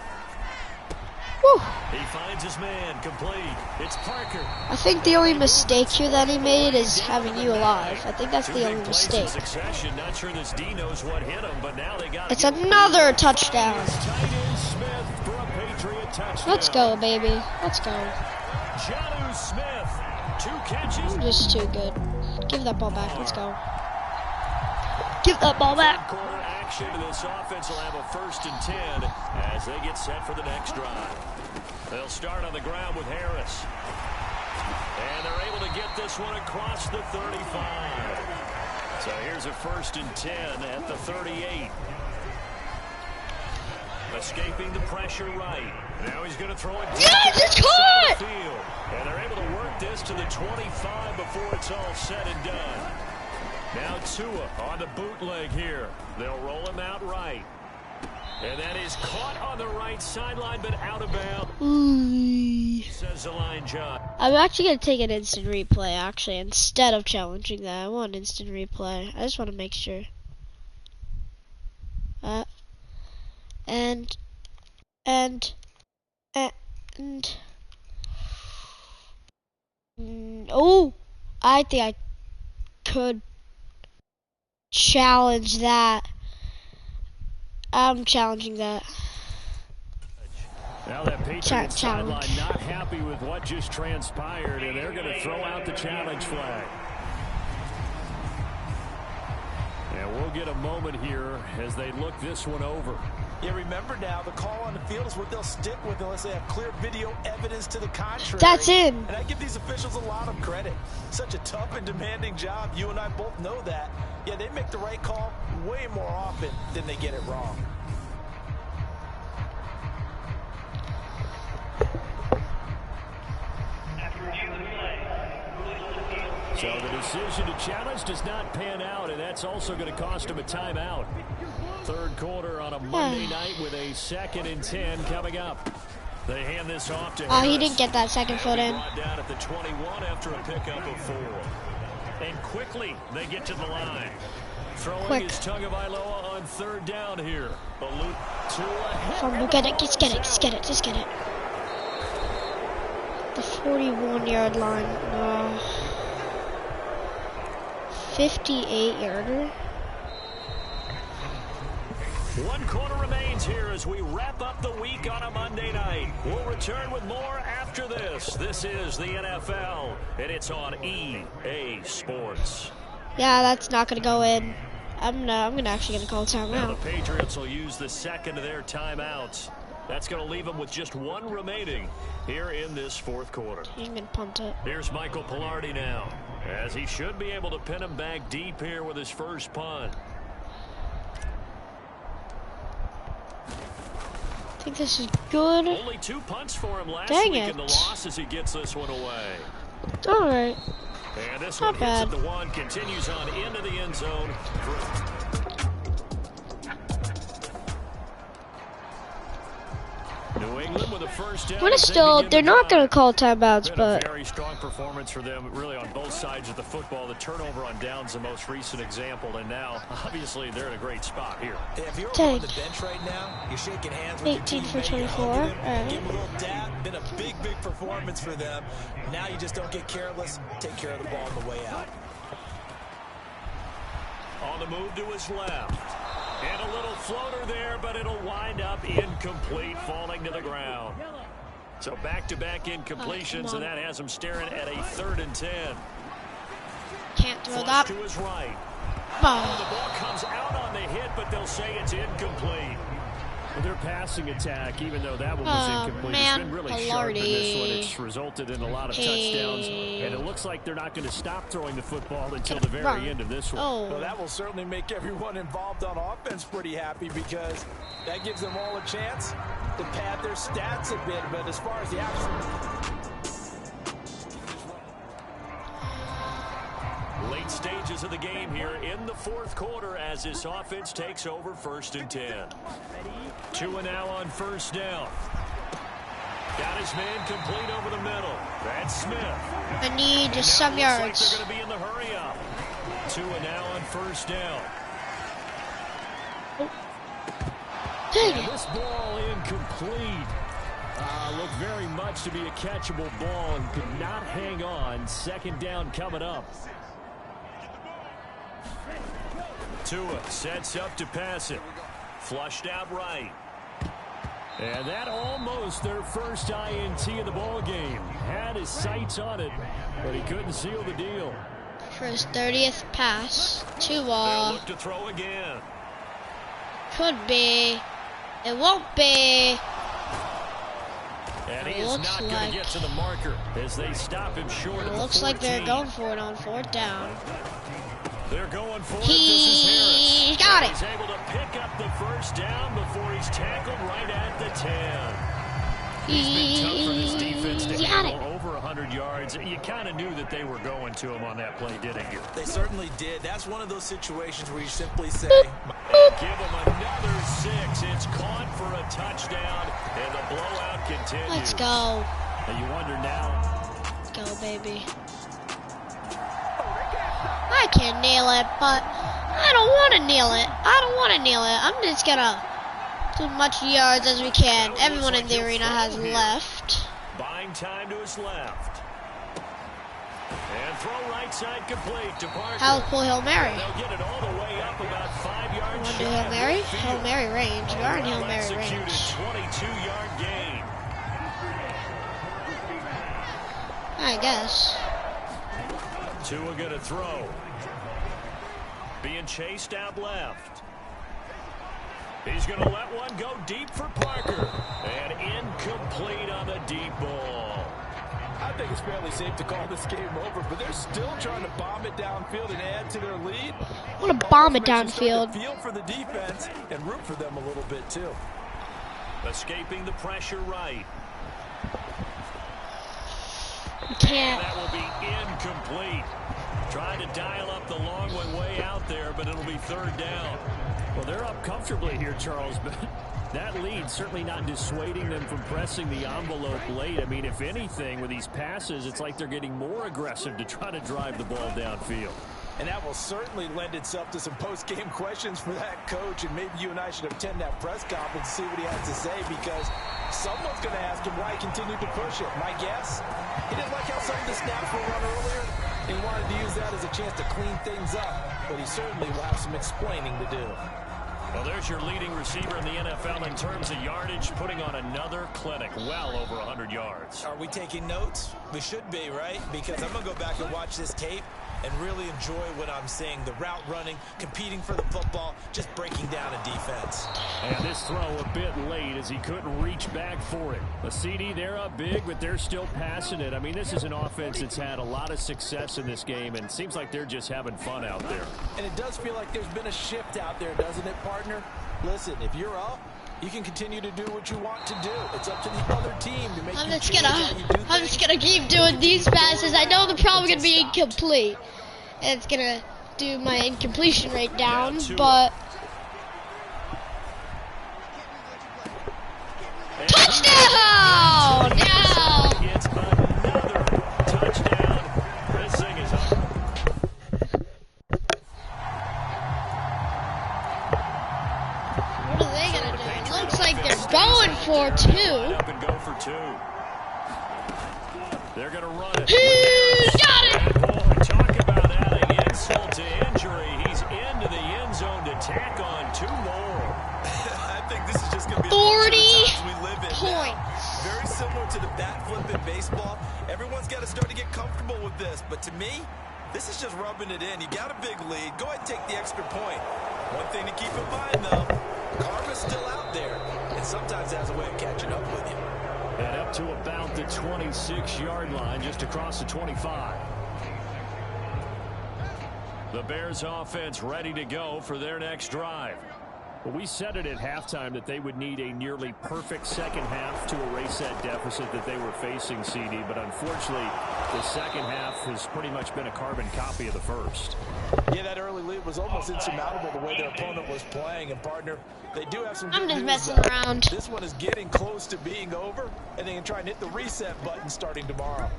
Woo! He finds his man, complete. It's Parker. I think the only mistake here that he made is having you alive. I think that's Two the big only plays in mistake. succession. Not sure this D knows what hit him, but now they got It's another touchdown. Tight end Smith for a Patriot touchdown. Let's go, baby. Let's go. Jonnu Smith, 2 catches. I'm just too good. Give that ball back. Let's go. Give that ball back. Quarter action. This offense will have a first and 10 as they get set for the next drive. They'll start on the ground with Harris. And they're able to get this one across the 35. So here's a first and 10 at the 38. Escaping the pressure right. Now he's going to throw it. Yes, it's caught! Field. And they're able to work this to the 25 before it's all said and done. Now Tua on the bootleg here. They'll roll him out right. And that is caught on the right sideline, but out of bounds. Says the line judge. I'm actually going to take an instant replay, actually, instead of challenging that. I want instant replay. I just want to make sure. Oh, I think I could challenge that. I'm challenging that. Now that Patriots sideline not happy with what just transpired, and they're going to throw out the challenge flag. And we'll get a moment here as they look this one over. Yeah, remember now, the call on the field is what they'll stick with unless they have clear video evidence to the contrary. That's in. And I give these officials a lot of credit. Such a tough and demanding job. You and I both know that. Yeah, they make the right call way more often than they get it wrong. So the decision to challenge does not pan out, and that's also going to cost him a timeout. Third quarter on a Monday night with a 2nd and 10 coming up. They hand this off to Harris. He didn't get that second foot in. Down at the 21 after a pickup of 4. And quickly they get to the line. Throwing his Tagovailoa on 3rd down here. Fumble, get it, just get it, just get it, just get it. The 41-yard line. 58-yarder. 1 quarter remains here as we wrap up the week on a Monday night. We'll return with more after this. This is the NFL, and it's on EA Sports. Yeah, that's not going to go in. I'm actually going to call timeout. Now the Patriots will use the second of their timeouts. That's going to leave them with just 1 remaining here in this 4th quarter. He's going to punt it. Here's Michael Pilardi now, as he should be able to pin him back deep here with his first punt. I think this is good. Only 2 punts for him last week in the loss as he gets this one away. All right. And this one hits at the 1, continues on into the end zone. New England with a first down. They're not going to call timeouts, but a very strong performance for them, really on both sides of the football. The turnover on downs, the most recent example, and now obviously they're in a great spot here. If you're on the bench right now, you're shaking hands with 18 for 24. All right. Give them a little dab. Been a big performance for them. Now you just don't get careless. Take care of the ball on the way out. On the move to his left. And a little floater there, but it'll wind up incomplete, falling to the ground. So back-to-back incompletions, and that has him staring at a 3rd and 10. Can't throw that. To his right. The ball comes out on the hit, but they'll say it's incomplete. Well, their passing attack, even though that one was incomplete, it's been really sharp in this one. It's resulted in a lot of touchdowns, and it looks like they're not going to stop throwing the football until the very end of this one. Well, that will certainly make everyone involved on offense pretty happy because that gives them all a chance to pad their stats a bit. But as far as the actual late stages of the game here in the 4th quarter as this offense takes over 1st and 10. Tua now on 1st down. Got his man complete over the middle. That's Smith. I need just some yards. Like they're going to be in the hurry up. Tua now on 1st down. Dang it. This ball incomplete. Looked very much to be a catchable ball and could not hang on. 2nd down coming up. Tua sets up to pass it. Flushed out right. And that almost their first INT of the ball game. Had his sights on it, but he couldn't seal the deal. For his 30th pass. They'll look to throw again. Could be. It won't be. And he is not going to get to the marker as they stop him short of the 14. Looks like they're going for it on 4th down. They're going for it. He got it. He's able to pick up the first down before he's tackled right at the 10. He's been tough for this defense to handle over 100 yards. You kind of knew that they were going to him on that play, didn't you? They certainly did. That's one of those situations where you simply say, give him another 6. It's caught for a touchdown, and the blowout continues. Let's go. And you wonder now. Let's go, baby. I can't nail it, but I don't want to nail it. I'm just gonna do as much yards as we can. Everyone in the arena has left. Buying time to his left. And throw right side complete to Parker. How cool Hail Mary. They'll get it all the way up about 5 yards. Want to do Hail Mary? Hail Mary range. You are in Hail Mary range. 22-yard gain. I guess. Tua gonna throw. Being chased out left. He's going to let one go deep for Parker. And incomplete on the deep ball. I think it's fairly safe to call this game over, but they're still trying to bomb it downfield and add to their lead. I want to bomb it downfield. Feel for the defense and root for them a little bit too. Escaping the pressure right. You can't. And that will be incomplete. Trying to dial up the long one way out there, but it'll be third down. Well, they're up comfortably here, Charles, but that lead certainly not dissuading them from pressing the envelope late. I mean, if anything, with these passes, it's like they're getting more aggressive to try to drive the ball downfield. And that will certainly lend itself to some post-game questions for that coach, and maybe you and I should attend that press conference to see what he has to say, because someone's going to ask him why he continued to push it. My guess, he didn't like how some of the snaps were run earlier. He wanted to use that as a chance to clean things up, but he certainly will have some explaining to do. Well, there's your leading receiver in the NFL in terms of yardage, putting on another clinic, well over 100 yards. Are we taking notes? We should be, right? Because I'm going to go back and watch this tape and really enjoy what I'm seeing. The route running, competing for the football, just breaking down a defense. And this throw a bit late as he couldn't reach back for it. The CD, they're up big, but they're still passing it. I mean, this is an offense that's had a lot of success in this game, and it seems like they're just having fun out there. And it does feel like there's been a shift out there, doesn't it, partner? Listen, if you're up, you can continue to do what you want to do. It's up to the other team to make I'm just gonna keep doing these passes. I know they're probably gonna be incomplete. And it's gonna do my incompletion rate down, but touchdown! Yeah! It's another touchdown. This thing is up. What are they gonna do? It looks like they're going for two. Up and go for two. They're gonna run it. He got it! Boy, talk about adding insult to injury. He's into the end zone to tack on two more. I think this is just going to be 40 we live in points. Now. Very similar to the bat flip in baseball. Everyone's got to start to get comfortable with this. But to me, this is just rubbing it in. You got a big lead. Go ahead and take the extra point. One thing to keep in mind, though, karma's still out there. And sometimes it has a way of catching up with you. And up to about the 26-yard line, just across the 25. The Bears offense ready to go for their next drive. Well, we said it at halftime that they would need a nearly perfect second half to erase that deficit that they were facing, CD. But unfortunately, the second half has pretty much been a carbon copy of the first. Yeah, that early lead was almost insurmountable the way their opponent was playing. And, partner, they do have some good I'm just news, messing though. around. This one is getting close to being over, and they can try and hit the reset button starting tomorrow.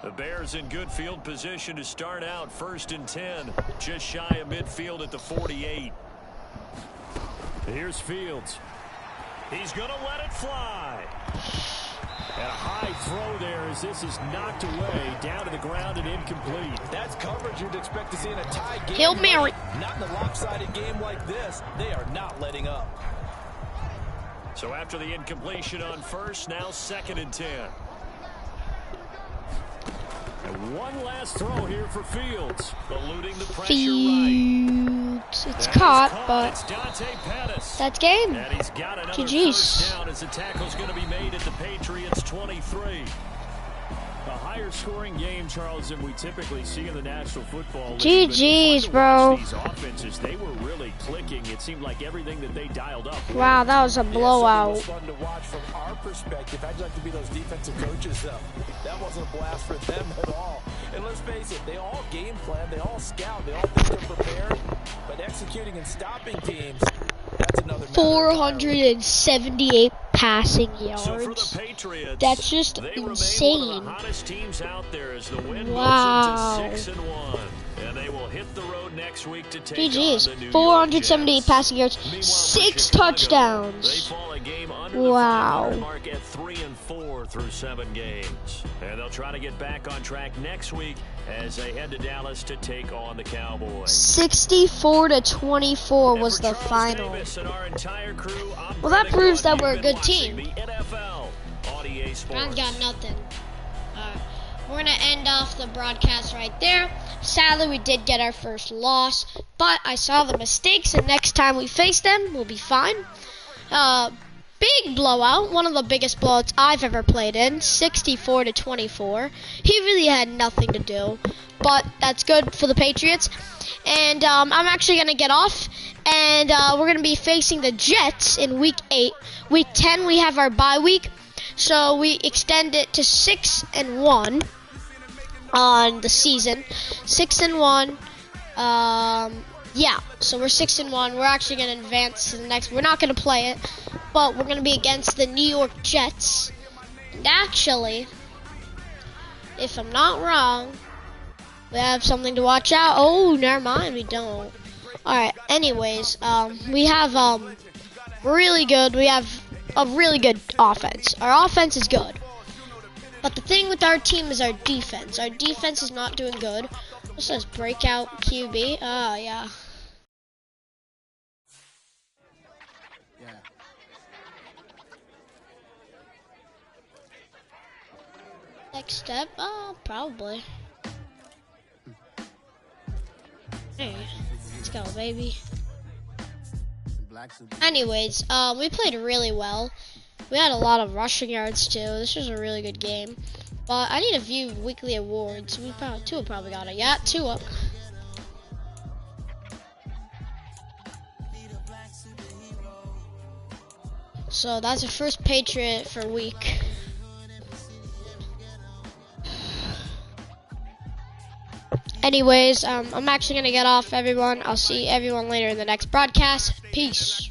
The Bears in good field position to start out 1st and 10. Just shy of midfield at the 48. Here's Fields. He's going to let it fly. And a high throw there as this is knocked away, down to the ground and incomplete. That's coverage you'd expect to see in a tie game. Hail Mary. Not in a lopsided game like this. They are not letting up. So after the incompletion on first, now 2nd and 10. And one last throw here for Fields. Eluding the pressure right. Fields. It's caught, but It's Dante Pettis. that's game. And he's got another GG's. first down as the tackle's going to be made at the Patriots 23. A higher scoring game, Charles, than we typically see in the National Football League. GG's, bro. These offenses, they were really clicking. It seemed like everything that they dialed up. Wow, that was a blowout. It was fun to watch from our perspective. I'd like to be those defensive coaches, though. That wasn't a blast for them at all. And let's face it, they all game plan, they all scout, they all think they're prepared. But executing and stopping teams, that's another matter. 478 passing yards. So for the Patriots, that's just they insane. remain one of the hottest teams out there as the win Wow. moves into 6-1. And they will hit the road next week to take GG's. on the New 478 York Jets. passing yards, Meanwhile, 6 for Chicago, touchdowns. They fall a game under Wow. the 500 mark at 3-4 through 7 games. And they'll try to get back on track next week as they head to Dallas to take on the Cowboys. 64-24 was And the for Charles final. Davis and our entire crew, I'm Well, that Brandon proves that Gaudin. we're a You've been good team. watching the NFL on EA Sports. I've got nothing. We're going to end off the broadcast right there. Sadly, we did get our first loss, but I saw the mistakes, and next time we face them, we'll be fine. Big blowout, one of the biggest blowouts I've ever played in, 64-24. He really had nothing to do, but that's good for the Patriots. And I'm actually going to get off, and we're going to be facing the Jets in Week 8. Week 10, we have our bye week, so we extend it to 6-1 on the season. 6-1. Yeah, so we're 6-1. We're actually going to advance to the next. We're not going to play it, but we're going to be against the New York Jets. And actually, if I'm not wrong, we have something to watch out. Oh, never mind, we don't. Alright, anyways, we have really good. We have a really good offense. Our offense is good. But the thing with our team is our defense. Our defense is not doing good. What says breakout QB? Oh, yeah. Next step? Probably. Hey, let's go, baby. Anyways, we played really well. We had a lot of rushing yards too. This was a really good game. But I need to view weekly awards. Tua probably got it. Yeah, Tua. So that's our first Patriot for week. Anyways, I'm actually gonna get off, everyone. I'll see everyone later in the next broadcast. Peace.